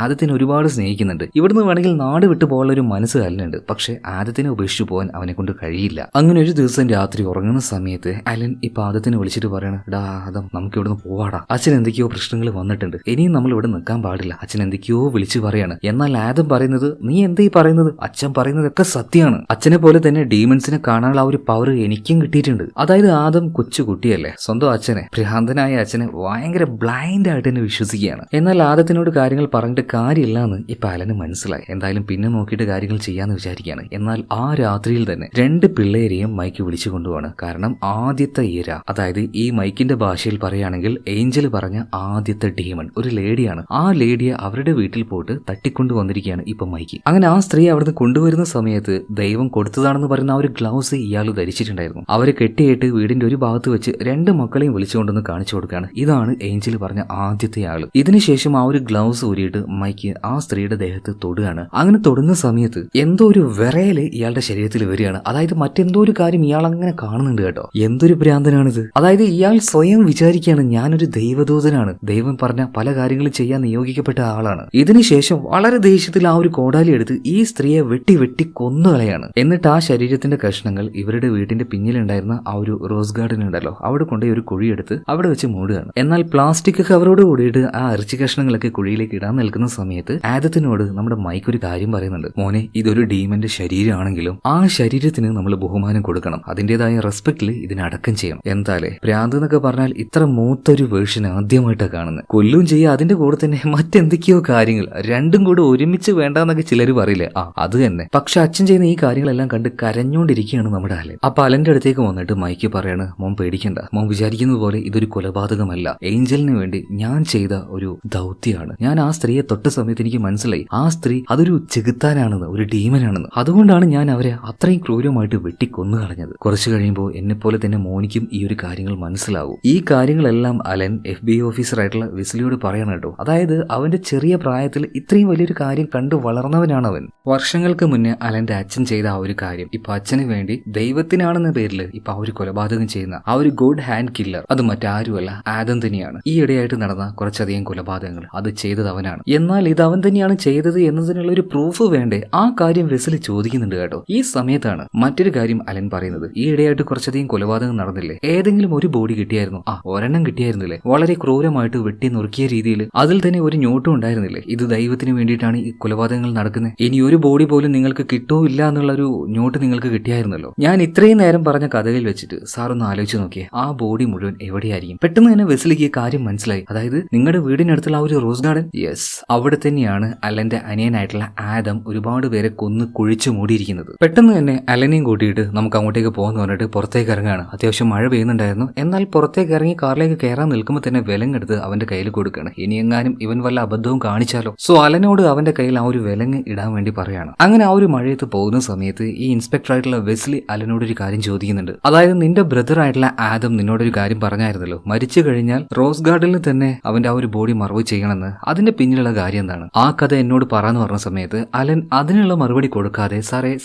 ആദത്തിനെ ഒരുപാട് സ്നേഹിക്കുന്നുണ്ട്. ഇവിടുന്ന് വേണമെങ്കിൽ നാട് വിട്ടു പോകാനുള്ള ഒരു മനസ്സ് അലനുണ്ട്. പക്ഷെ ആദത്തിനെ ഉപേക്ഷിച്ചു പോകാൻ അവനെ കൊണ്ട് കഴിയില്ല. അങ്ങനെ ഒരു ദിവസം രാത്രി ഉറങ്ങുന്ന സമയത്ത് അലൻ ഇപ്പൊ ആദത്തിനെ വിളിച്ചിട്ട് പറയണ, ഡാ ആദം, നമുക്ക് ഇവിടുന്ന് പോവാടാ, അച്ഛൻ എന്തൊക്കെയോ പ്രശ്നങ്ങൾ വന്നിട്ടുണ്ട്, ഇനിയും നമ്മൾ ഇവിടെ നിൽക്കാൻ പാടില്ല, അച്ഛൻ എന്തൊക്കെയോ വിളിച്ചു പറയാണ്. എന്നാൽ ആദം പറയുന്നത്, നീ എന്താ ഈ പറയുന്നത്? അച്ഛൻ പറയുന്നതൊക്കെ സത്യമാണ്. അച്ഛനെ പോലെ തന്നെ ഡീമൺസിനെ കാണാനുള്ള ആ ഒരു പവർ എനിക്കും കിട്ടിയിട്ടുണ്ട്. അതായത് ആദം കൊച്ചു കുട്ടിയല്ലേ, സ്വന്തം അച്ഛനെ, ഭ്രാന്തനായ അച്ഛനെ ഭയങ്കര ബ്ലൈൻഡ് ആയിട്ട് തന്നെ വിശ്വസിക്കുകയാണ്. എന്നാൽ ആദത്തിനോട് കാര്യങ്ങൾ പറഞ്ഞിട്ട് കാര്യമില്ല എന്ന് ഇപ്പൊ അലന് മനസ്സിലായി. എന്തായാലും പിന്നെ നോക്കിയിട്ട് കാര്യങ്ങൾ ചെയ്യാന്ന് വിചാരിക്കുകയാണ്. എന്നാൽ ആ രാത്രിയിൽ തന്നെ 2 പിള്ളേരെയും മൈക്ക് വിളിച്ചു കൊണ്ടുപോവാണ്. കാരണം ആദ്യത്തെ ഇര, അതായത് ഈ മൈക്കിന്റെ ഭാഷയിൽ പറയുകയാണെങ്കിൽ ഏഞ്ചൽ പറഞ്ഞ ആദ്യത്തെ ഡീമൺ ഒരു ലേഡിയാണ്. ആ ലേഡിയെ അവരുടെ വീട്ടിൽ പോയിട്ട് തട്ടിക്കൊണ്ടു വന്നിരിക്കുകയാണ് ഇപ്പൊ മൈക്ക്. അങ്ങനെ ആ സ്ത്രീ അവിടുന്ന് കൊണ്ടുവരുന്ന സമയത്ത് ദൈവം കൊടുത്തതാണെന്ന് പറയുന്ന ആ ഒരു ഗ്ലൗസ് ഇയാൾ ധരിച്ചിട്ടുണ്ടായിരുന്നു. അവരെ കെട്ടിയിട്ട് വീടിന്റെ ഒരു ഭാഗത്ത് വെച്ച് 2 മക്കളെയും വിളിച്ചുകൊണ്ടെന്ന് കാണിച്ചു കൊടുക്കുകയാണ്. ഇതാണ് ഏഞ്ചൽ പറഞ്ഞ ആദ്യത്തെ ആള്. ഇതിനുശേഷം ആ ഒരു ഗ്ലൗസ് ഊരിയിട്ട് മൈക്ക് ആ സ്ത്രീയുടെ ദേഹത്ത് തൊടുകയാണ്. അങ്ങനെ തൊടുന്ന സമയത്ത് എന്തോ ഒരു വിറയല് ഇയാളുടെ ശരീരത്തിൽ വരികയാണ്. അതായത് മറ്റെന്തോ ഒരു കാര്യം ഇയാൾ അങ്ങനെ കാണുന്നുണ്ട് കേട്ടോ. എന്തൊരു ഭ്രാന്തനാണിത്. അതായത് ഇയാൾ സ്വയം വിചാരിക്കുകയാണ്, ഞാനൊരു ദൈവദൂതനാണ്, ദൈവം പറഞ്ഞ പല കാര്യങ്ങളും ചെയ്യാൻ നിയോഗിക്കപ്പെട്ട ആളാണ്. ഇതിനുശേഷം വളരെ ദേഷ്യത്തിൽ ആ ഒരു കോടാലി എടുത്ത് ഈ സ്ത്രീയെ വെട്ടി കൊന്നുകളയാണ്. എന്നിട്ട് ആ ശരീരത്തിന്റെ കഷ്ണങ്ങൾ ഇവരുടെ വീടിന്റെ പിന്നിലുണ്ടായിരുന്ന ആ ഒരു റോസ് ഗാർഡൻ ഉണ്ടല്ലോ, അവിടെ കൊണ്ടുപോയി ഒരു കുഴിയെടുത്ത് അവിടെ വെച്ച് മൂടുകയാണ്. എന്നാൽ പ്ലാസ്റ്റിക് കവറോട് കൂടിയിട്ട് ആ ഇറച്ചി കഷ്ണങ്ങളൊക്കെ കുഴിയിലേക്ക് ഇടാൻ നിൽക്കുന്ന സമയത്ത് ആദത്തിനോട് നമ്മുടെ മൈക്ക് ഒരു കാര്യം പറയുന്നുണ്ട്. മോനെ, ഇതൊരു ഡീമന്റെ ശരീരമാണെങ്കിലും ആ ശരീരത്തിന് നമ്മൾ ബഹുമാനം കൊടുക്കണം, അതിന്റേതായ റെസ്പെക്റ്റിൽ ഇതിനെ അടക്കം ചെയ്യണം. എന്തായാലേ ഭ്രാന്ത് എന്നൊക്കെ പറഞ്ഞാൽ ഇത്ര മൂത്തൊരു വേർഷൻ ആദ്യമായിട്ടാണ് കാണുന്നത്. കൊല്ലും ചെയ്യുക, അതിന്റെ കൂടെ തന്നെ മറ്റെന്തൊക്കെയോ കാര്യങ്ങൾ, രണ്ടും കൂടെ ഒരുമിച്ച് വേണ്ടെന്നൊക്കെ ചിലർ പറയില്ലേ, അത് തന്നെ. പക്ഷെ അച്ഛൻ ചെയ്യുന്ന ഈ കാര്യങ്ങളെല്ലാം കണ്ട് കരഞ്ഞോണ്ടിരിക്കുകയാണ് നമ്മുടെ അലൻ. അപ്പൊ അലന്റെ അടുത്തേക്ക് വന്നിട്ട് മൈക്ക് പറയാണ്, മോൻ പേടിക്കണ്ട, മോൻ വിചാരിക്കുന്നത് പോലെ ഇതൊരു കൊലപാതകമല്ല, ഏഞ്ചലിന് വേണ്ടി ഞാൻ ചെയ്ത ഒരു ദൗത്യമാണ്. ഞാൻ ആ സ്ത്രീയെ തൊട്ട സമയത്ത് എനിക്ക് മനസ്സിലായി ആ സ്ത്രീ അതൊരു ചെകുത്താനാണെന്ന്, ഒരു ഡീമനാണെന്ന്. അതുകൊണ്ടാണ് ഞാൻ അവരെ അത്രയും ക്രൂരമായിട്ട് വെട്ടിക്കൊന്നു കളഞ്ഞത്. കുറച്ചു കഴിയുമ്പോൾ എന്നെ പോലെ തന്നെ മോനിക്കും ഈ ഒരു കാര്യങ്ങൾ മനസ്സിലാവും. ഈ കാര്യങ്ങളെല്ലാം അലൻ FBI ഓഫീസറായിട്ടുള്ള വെസ്ലിയോട് പറയണം കേട്ടോ. അതായത് അവന്റെ ചെറിയ പ്രായത്തിൽ ഇത്രയും വലിയൊരു കാര്യം കണ്ടു വളർന്നവനാണ് അവൻ. വർഷങ്ങൾക്ക് മുന്നേ അലന്റെ അച്ഛൻ ചെയ്ത ആ ഒരു കാര്യം ഇപ്പൊ അച്ഛന് വേണ്ടി ദൈവത്തിനാണെന്ന പേരിൽ ഇപ്പൊ ആ ഒരു കൊലപാതകം ചെയ്യുന്ന ആ ഒരു ഗോഡ് ഹാൻഡ് കില്ലർ, അത് മറ്റാരുമല്ല ആദം തന്നെയാണ്. ഈ ഇടയായിട്ട് നടന്ന കുറച്ചധികം കൊലപാതകങ്ങൾ അത് ചെയ്തത് അവനാണ്. എന്നാൽ ഇത് അവൻ തന്നെയാണ് ചെയ്തത് എന്നതിനുള്ള ഒരു പ്രൂഫ് വേണ്ടേ? ആ കാര്യം വെസ്ലി ചോദിക്കുന്നുണ്ട് കേട്ടോ. ഈ സമയത്താണ് മറ്റൊരു കാര്യം അലൻ പറയുന്നത്. ഈ ഇടയായിട്ട് കുറച്ചധികം കൊലപാതകം നടന്നില്ലേ, ഏതെങ്കിലും ഒരു ബോഡി കിട്ടിയായിരുന്നു? ഒരെണ്ണം കിട്ടിയായിരുന്നില്ലേ, വളരെ ക്രൂരമായിട്ട് വെട്ടി നുറുക്കിയ രീതിയിൽ. അതിൽ തന്നെ ഒരു ഞോട്ടും ഉണ്ടായിരുന്നില്ലേ, ഇത് ദൈവത്തിന് വേണ്ടിയിട്ടാണ് ഈ കൊലപാതകങ്ങൾ നടക്കുന്നത്, ഇനി ഒരു ബോഡി പോലും നിങ്ങൾക്ക് കിട്ടോ ഇല്ല എന്നുള്ള ഒരു ഞോട്ട് നിങ്ങൾക്ക് കിട്ടിയായിരുന്നല്ലോ. ഞാൻ ഇത്രയും നേരം പറഞ്ഞ കഥയിൽ വെച്ചിട്ട് സാറൊന്ന് ആലോചിച്ച് നോക്കിയേ, ആ ബോഡി മുഴുവൻ എവിടെയായിരിക്കും? പെട്ടെന്ന് തന്നെ വെസ്ലിക്ക് കാര്യം മനസ്സിലായി. അതായത് നിങ്ങളുടെ വീടിനടുത്തുള്ള ആ ഒരു റോസ് ഗാർഡൻ, യെസ്, അവിടെ തന്നെയാണ് അലന്റെ അനിയനായിട്ടുള്ള ആദം ഒരുപാട് പേരെ കൊന്ന് കുഴിച്ചു മൂടിയിരിക്കുന്നത്. പെട്ടെന്ന് തന്നെ അലനെയും കൂട്ടിയിട്ട് നമുക്ക് അങ്ങോട്ടേക്ക് പോകുന്ന പറഞ്ഞിട്ട് പുറത്തേക്ക് ഇറങ്ങുകയാണ്. അത്യാവശ്യം മഴ പെയ്യുന്നുണ്ടായിരുന്നു. എന്നാൽ പുറത്തേക്ക് ഇറങ്ങി കാറിലേക്ക് കയറാൻ നിൽക്കുമ്പോൾ തന്നെ വിലങ്ങെടുത്ത് അവന്റെ കയ്യിൽ കൊടുക്കുകയാണ്. ഇനി എങ്ങാനും ഇവൻ വല്ല അബദ്ധവും കാണിച്ചാലോ. സോ അലനോട് അവന്റെ കയ്യിൽ ആ ഒരു വിലങ്ങ് ഇടാൻ വേണ്ടി പറയാണ്. അങ്ങനെ ആ ഒരു മഴയത്ത് പോകുന്ന സമയത്ത് ഈ ഇൻസ്പെക്ടർ ആയിട്ടുള്ള വെസ്ലി അലനോട് ഒരു കാര്യം ചോദിക്കുന്നുണ്ട്. അതായത് നിന്റെ ബ്രദർ ആയിട്ടുള്ള ആദം നിന്നോടൊരു കാര്യം പറഞ്ഞായിരുന്നല്ലോ, മരിച്ചു കഴിഞ്ഞാൽ റോസ് ഗാർഡനിൽ തന്നെ അവന്റെ ആ ഒരു ബോഡി മറവ് ചെയ്യണമെന്ന്. അതിന്റെ പിന്നിലുള്ള കാര്യം എന്താണ്? ആ കഥ എന്നോട് പറയാന്ന് പറഞ്ഞ സമയത്ത് അലൻ അതിനുള്ള മറുപടി കൊടുക്കാതെ,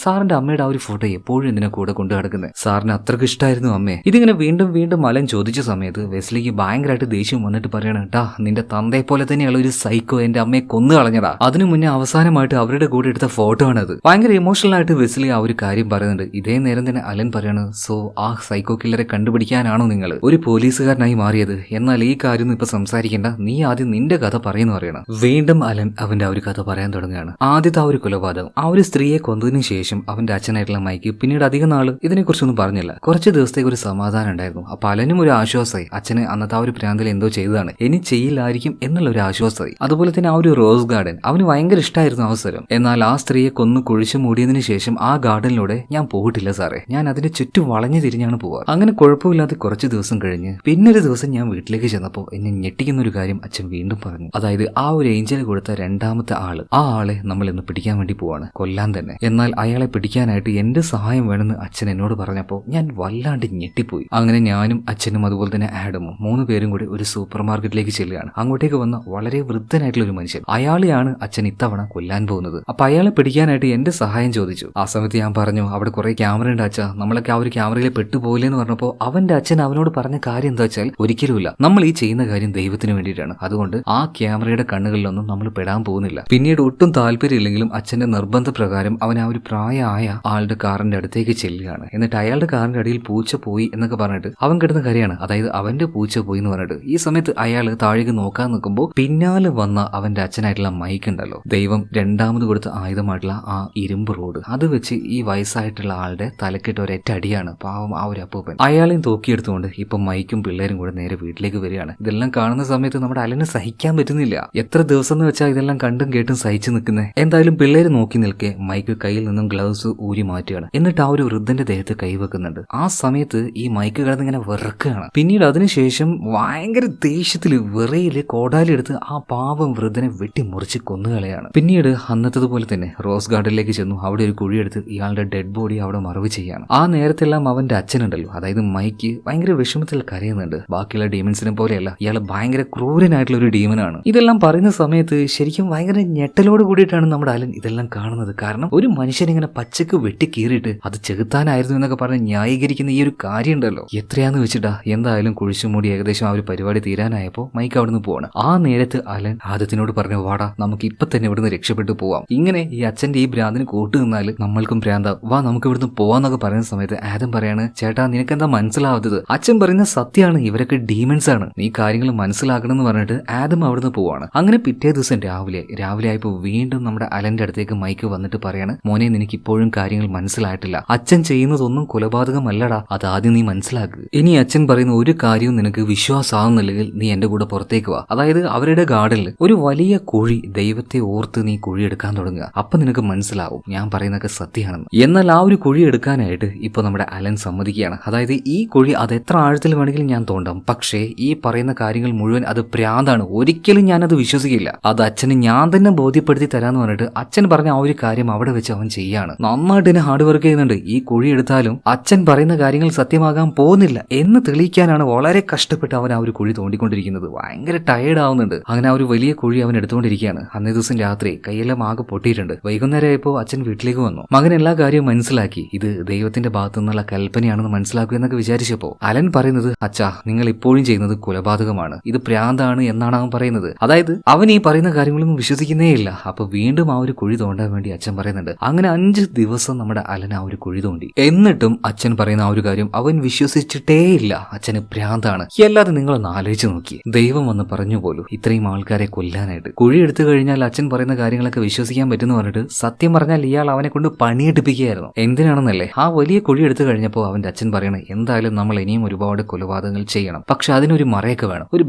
സാറിന്റെ അമ്മയുടെ ആ ഒരു ഫോട്ടോ എപ്പോഴും ഇതിനെ കൂടെ കൊണ്ടു കിടക്കുന്നത്, സാറിന് അത്രക്ക് ഇഷ്ടമായിരുന്നു അമ്മേ. ഇതിങ്ങനെ വീണ്ടും വീണ്ടും അലൻ ചോദിച്ച സമയത്ത് വെസ്ലിക്ക് ഭയങ്കരമായിട്ട് ദേഷ്യം വന്നിട്ട് പറയണ, ടാ, നിന്റെ തന്തയെ പോലെ തന്നെയുള്ള ഒരു സൈക്കോ എന്റെ അമ്മയെ കൊന്നു കളഞ്ഞതാ. അതിനു മുന്നേ അവസാനമായിട്ട് അവരുടെ കൂടെ എടുത്ത ഫോട്ടോ ആണത്. ഭയങ്കര ഇമോഷണൽ ആയിട്ട് വെസ്ലി ആ ഒരു കാര്യം പറയുന്നുണ്ട്. ഇതേ നേരം തന്നെ അലൻ പറയാണ്, സോ ആ സൈക്കോ കില്ലറെ കണ്ടുപിടിക്കാനാണോ നിങ്ങൾ ഒരു പോലീസുകാരനായി മാറിയത്? എന്നാൽ ഈ കാര്യം ഇപ്പൊ സംസാരിക്കേണ്ട, നീ ആദ്യം നിന്റെ കഥ പറയുന്നു പറയണം. വീണ്ടും അലൻ അവന്റെ ആ ഒരു കഥ പറയാൻ തുടങ്ങുകയാണ്. ആദ്യത്തെ ആ ഒരു കൊലപാതകം, ആ ഒരു സ്ത്രീയെ കൊന്നതിനു ശേഷം അവന്റെ അച്ഛനായിട്ടുള്ള മൈക്ക് പിന്നീട് അധികം നാള് ഇതിനെക്കുറിച്ചൊന്നും പറഞ്ഞില്ല. കുറച്ച് ദിവസത്തേക്ക് ഒരു സമാധാനം ഉണ്ടായിരുന്നു. അപ്പൊ അലനും ഒരു ആശ്വാസമായി. അച്ഛന് അന്നത്തെ ആ ഒരു പ്രാന്തിൽ എന്തോ ചെയ്തതാണ്, ഇനി ചെയ്യില്ലായിരിക്കും എന്നുള്ള ഒരു ആശ്വാസമായി. അതുപോലെ തന്നെ ആ ഒരു റോസ് ഗാർഡൻ അവന് ഭയങ്കര ഇഷ്ടമായിരുന്നു അവസരം. എന്നാൽ ആ സ്ത്രീയെ കൊന്നു കുഴിച്ചു മൂടിയതിനു ശേഷം ആ ഗാർഡനിലൂടെ ഞാൻ പോയിട്ടില്ല സാറേ, ഞാൻ അതിന്റെ ചുറ്റും വളഞ്ഞു തിരിഞ്ഞാണ് പോവാറ്. അങ്ങനെ കുഴപ്പമില്ലാതെ കുറച്ച് ദിവസം കഴിഞ്ഞ് പിന്നൊരു ദിവസം ഞാൻ വീട്ടിലേക്ക് ചെന്നപ്പോൾ ചെന്നപ്പോൾ എന്നെ ഞെട്ടിക്കുന്ന ഒരു കാര്യം അച്ഛൻ വീണ്ടും പറഞ്ഞു. അതായത് ആ ഒരു ഏഞ്ചൽ കൊടുത്ത രണ്ടാമത്തെ ആള്, ആ ആളെ നമ്മൾ ഇന്ന് പിടിക്കാൻ വേണ്ടി പോവാണ്, കൊല്ലാൻ തന്നെ. എന്നാൽ അയാളെ പിടിക്കാനായിട്ട് എന്റെ സഹായം വേണമെന്ന് അച്ഛൻ എന്നോട് പറഞ്ഞപ്പോൾ ഞാൻ വല്ലാണ്ട് ഞെട്ടിപ്പോയി. അങ്ങനെ ഞാനും അച്ഛനും അതുപോലെ തന്നെ ആഡമും 3 പേരും കൂടി ഒരു സൂപ്പർ മാർക്കറ്റിലേക്ക് ചെല്ലുകയാണ്. അങ്ങോട്ടേക്ക് വന്ന വളരെ വൃദ്ധനായിട്ടുള്ള ഒരു മനുഷ്യൻ, അയാളെയാണ് അച്ഛൻ ഇത്തവണ കൊല്ലാൻ പോകുന്നത്. അപ്പൊ അയാളെ പിടിക്കാനായിട്ട് എന്റെ സഹായം ചോദിച്ചു. ആ സമയത്ത് ഞാൻ പറഞ്ഞു, അവിടെ കുറെ ക്യാമറ ഉണ്ട് അച്ഛാ, നമ്മളൊക്കെ ആ ഒരു ക്യാമറയിൽ പെട്ടുപോയില്ലെന്ന് പറഞ്ഞപ്പോൾ അവന്റെ അച്ഛൻ അവനോട് പറഞ്ഞ കാര്യം എന്താ വെച്ചാൽ, ഒരിക്കലുമില്ല, നമ്മൾ ഈ ചെയ്യുന്ന കാര്യം ദൈവത്തിന് വേണ്ടിയിട്ടാണ്, അതുകൊണ്ട് ആ ക്യാമറയുടെ കണ്ണുകളിലൊന്നും നമ്മൾ പെടാൻ പോകുന്നില്ല. പിന്നീട് ഒട്ടും താല്പര്യമില്ലെങ്കിലും അച്ഛന്റെ നിർബന്ധ പ്രകാരം അവൻ ആ ഒരു പ്രായമായ ആളുടെ കാറിന്റെ അടുത്തേക്ക് ചെല്ലുകയാണ്. എന്നിട്ട് അയാളുടെ കാറിന്റെ അടിയിൽ പൂച്ച പോയി എന്നൊക്കെ പറഞ്ഞിട്ട് അവൻ കിടന്ന കാര്യമാണ്, അതായത് അവന്റെ പൂച്ച പോയി എന്ന് പറഞ്ഞിട്ട്. ഈ സമയത്ത് അയാൾ താഴേക്ക് നോക്കാൻ നിൽക്കുമ്പോൾ പിന്നാലെ വന്ന അവന്റെ അച്ഛനായിട്ടുള്ള മൈക്ക് ഉണ്ടല്ലോ, ദൈവം രണ്ടാമത് കൊടുത്ത ആയുധമായിട്ടുള്ള ആ ഇരുമ്പ് റോഡ്, അത് വെച്ച് ഈ വയസ്സായിട്ടുള്ള ആളുടെ തലക്കിട്ട് ഒരൊറ്റ അടിയാണ്. പാവം ആ ഒരു അപ്പൂപ്പൻ. അയാളെയും തൂക്കിയെടുത്തുകൊണ്ട് ഇപ്പൊ മൈക്കും പിള്ളേരും കൂടെ നേരെ വീട്ടിലേക്ക് വരികയാണ്. ഇതെല്ലാം കാണുന്ന സമയത്ത് നമ്മുടെ അലന് സഹിക്കാൻ പറ്റുന്നില്ല. എത്ര ദിവസം എന്ന് വെച്ചാൽ ഇതെല്ലാം കണ്ടും കേട്ടും സഹിച്ചു നിൽക്കുന്നത്. എന്തായാലും പിള്ളേര് നോക്കി നിൽക്കെ മൈക്ക് കയ്യിൽ നിന്നും ഗ്ലൗസ് ഊരി മാറ്റുകയാണ്. എന്നിട്ട് ആ ഒരു വൃദ്ധന്റെ ദേഹത്ത് കൈവെക്കുന്നുണ്ട്. ആ സമയത്ത് ഈ മൈക്ക് കിടന്നിങ്ങനെ വിറക്കുകയാണ്. പിന്നീട് അതിനുശേഷം ഭയങ്കര ദേഷ്യത്തില് വിറയില് കോടാലി എടുത്ത് ആ പാവം വൃദ്ധനെ വെട്ടിമുറിച്ച് കൊന്നുകളയാണ്. പിന്നീട് അന്നത്തതുപോലെ തന്നെ റോസ് ഗാർഡനിലേക്ക് ചെന്നു. അവിടെ ഒരു കുഴിയെടുത്ത് ഇയാളുടെ ഡെഡ് ബോഡി അവിടെ മറവ് ചെയ്യാണ്. ആ നേരത്തെല്ലാം അവന്റെ അച്ഛനുണ്ടല്ലോ, അതായത് മൈക്ക് ഭയങ്കര വിഷമത്തിൽ കരയുന്നുണ്ട്. ബാക്കിയുള്ള ഡീമൻസിനെ പോലെയല്ല, ഇയാൾ ഭയങ്കര ക്രൂരനായിട്ടുള്ള ഒരു ഡീമനാണ്. ഇതെല്ലാം പറയുന്ന സമയത്ത് ശരിക്കും ഭയങ്കര ഞെട്ടലോട് കൂടിയിട്ടാണ് നമ്മുടെ അലൻ ഇതെല്ലാം കാണുന്നത്. കാരണം ഒരു മനുഷ്യൻ ഇങ്ങനെ പച്ചക്ക് വെട്ടി കീറിയിട്ട് അത് ചെകുത്താനായിരുന്നു എന്നൊക്കെ പറഞ്ഞ് ന്യായീകരിക്കുന്ന ഈ ഒരു കാര്യം ഉണ്ടല്ലോ, എത്രയാന്ന് വെച്ചിട്ടാ. എന്തായാലും കുഴിച്ചുമൂടി ഏകദേശം ആ ഒരു പരിപാടി തീരാനായപ്പോൾ മൈക്ക് അവിടുന്ന് പോവാണ്. ആ നേരത്ത് അലൻ ആദ്യത്തിനോട് പറഞ്ഞു, വാടാ നമുക്ക് ഇപ്പൊ തന്നെ ഇവിടുന്ന് രക്ഷപ്പെട്ടു പോവാം. ഇങ്ങനെ ഈ അച്ഛന്റെ ഈ ഭ്രാന്തിന് കൂട്ടു നിന്നാൽ നമ്മൾക്കും ഭ്രാന്ത, വാ നമുക്ക് ഇവിടുന്ന് പോവാന്നൊക്കെ പറയുന്ന സമയത്ത് ആദം പറയാണ്, ചേട്ടാ നിനക്കെന്താ മനസ്സിലാവാത്തത്, അച്ഛൻ പറയുന്ന സത്യമാണ്, ഇവരൊക്കെ ഡീമൻസ് ആണ്, നീ കാര്യങ്ങൾ മനസ്സിലാക്കണം എന്ന് പറഞ്ഞിട്ട് ആദം അവിടുന്ന് പോവാണ്. അങ്ങനെ പിറ്റേ ദിവസം രാവിലെ ആയപ്പോൾ വീണ്ടും നമ്മുടെ അലന്റെ അടുത്തേക്ക് മൈക്ക് വന്നിട്ട് പറയാണ്, മോനെ നിനക്ക് ഇപ്പോഴും കാര്യങ്ങൾ മനസ്സിലായിട്ടില്ല, അച്ഛൻ ചെയ്യുന്നതൊന്നും കൊലപാതകമല്ലടാ, അത് ആദ്യം നീ മനസ്സിലാക്കുക. ഇനി അച്ഛൻ പറയുന്ന ഒരു കാര്യവും നിനക്ക് വിശ്വാസമാവുന്നില്ലെങ്കിൽ നീ എന്റെ കൂടെ പുറത്തേക്ക് വാ. അതായത് അവരുടെ ഗാർഡനിൽ ഒരു വലിയ കുഴി, ദൈവത്തെ ഓർത്ത് നീ കുഴി എടുക്കാൻ തുടങ്ങുക, അപ്പൊ നിനക്ക് മനസ്സിലാവും ഞാൻ പറയുന്നതൊക്കെ സത്യമാണെന്ന്. എന്നാൽ ആ ഒരു കുഴി എടുക്കാനായിട്ട് ഇപ്പൊ നമ്മുടെ അലൻ സമ്മതിക്കുകയാണ്. അതായത് ഈ കുഴി അത് എത്ര ആഴത്തിൽ വേണമെങ്കിലും ഞാൻ തോണ്ടാം, പക്ഷേ ഈ പറയുന്ന കാര്യങ്ങൾ മുഴുവൻ അത് ഭ്രാന്താണ്, ഒരിക്കലും ഞാനത് വിശ്വസിക്കില്ല, അത് അച്ഛന് ഞാൻ തന്നെ ബോധ്യപ്പെടുത്തി തരാന്ന് പറഞ്ഞിട്ട് അച്ഛൻ പറഞ്ഞ ആ ഒരു കാര്യം അവിടെ വെച്ച് അവൻ ചെയ്യാണ്. നന്നായിട്ട് തന്നെ ഹാർഡ് വർക്ക് ചെയ്യുന്നുണ്ട്. ഈ കുഴി എടുത്താലും അച്ഛൻ പറയുന്ന കാര്യങ്ങൾ സത്യമാകാൻ പോകുന്നില്ല എന്ന് തെളിയിക്കാനാണ് വളരെ കഷ്ടപ്പെട്ട് അവൻ ആ ഒരു കുഴി തോണ്ടിക്കൊണ്ടിരിക്കുന്നത്. ഭയങ്കര ടയേർഡ് ആവുന്നുണ്ട്. അങ്ങനെ ആ ഒരു വലിയ കുഴി അവൻ എടുത്തുകൊണ്ടിരിക്കുകയാണ്. അന്നേ ദിവസം രാത്രി കൈയെല്ലാം ആകെ പൊട്ടിയിട്ടുണ്ട്. വൈകുന്നേരമായപ്പോൾ അച്ഛൻ വീട്ടിലേക്ക് വന്നു. മകൻ എല്ലാ കാര്യവും മനസ്സിലാക്കി, ഇത് ദൈവത്തിന്റെ ഭാഗത്തു നിന്നുള്ള കൽപ്പനയാണെന്ന് മനസ്സിലാക്കുക എന്നൊക്കെ വിചാരിച്ചപ്പോ അലൻ പറയുന്നത്, അച്ഛാ നിങ്ങൾ ഇപ്പോഴും ചെയ്യുന്നത് കൊലപാതകമാണ്, ഇത് ഭ്രാന്താണ് എന്നാണ് അവൻ പറയുന്നത്. അതായത് അവൻ ഈ പറയുന്ന കാര്യങ്ങളൊന്നും വിശ്വസിക്കുന്നേ ഇല്ല. അപ്പൊ വീണ്ടും ആ ഒരു കുഴി തോണ്ടാൻ വേണ്ടി അച്ഛൻ പറയുന്നുണ്ട്. അങ്ങനെ 5 ദിവസം നമ്മുടെ അലൻ ആ ഒരു കുഴി തോണ്ടി. എന്നിട്ടും അച്ഛൻ പറയുന്ന ആ ഒരു കാര്യം അവൻ വിശ്വസിച്ചിട്ടേ ഇല്ല, അച്ഛന് ഭ്രാന്താണ്. അല്ലാതെ നിങ്ങളൊന്ന് ആലോചിച്ച് നോക്കി, ദൈവം വന്ന് പറഞ്ഞു പോലും ഇത്രയും ആൾക്കാരെ കൊല്ലാനായിട്ട്. കുഴി എടുത്തു കഴിഞ്ഞാൽ അച്ഛൻ പറയുന്ന കാര്യങ്ങളൊക്കെ വിശ്വസിക്കാൻ പറ്റുമെന്ന് പറഞ്ഞിട്ട് സത്യം പറഞ്ഞാൽ ഇയാൾ അവനെ കൊണ്ട് പണിയെടുപ്പിക്കുകയായിരുന്നു. എന്തിനാണെന്നല്ലേ, ആ വലിയ കുഴി എടുത്തു കഴിഞ്ഞപ്പോൾ അവന്റെ അച്ഛൻ പറയണേ, എന്തായാലും നമ്മൾ ഇനിയും ഒരുപാട് കൊലപാതകങ്ങൾ ചെയ്യണം, പക്ഷെ അതിനൊരു മറയൊക്കെ വേണം, ഒരു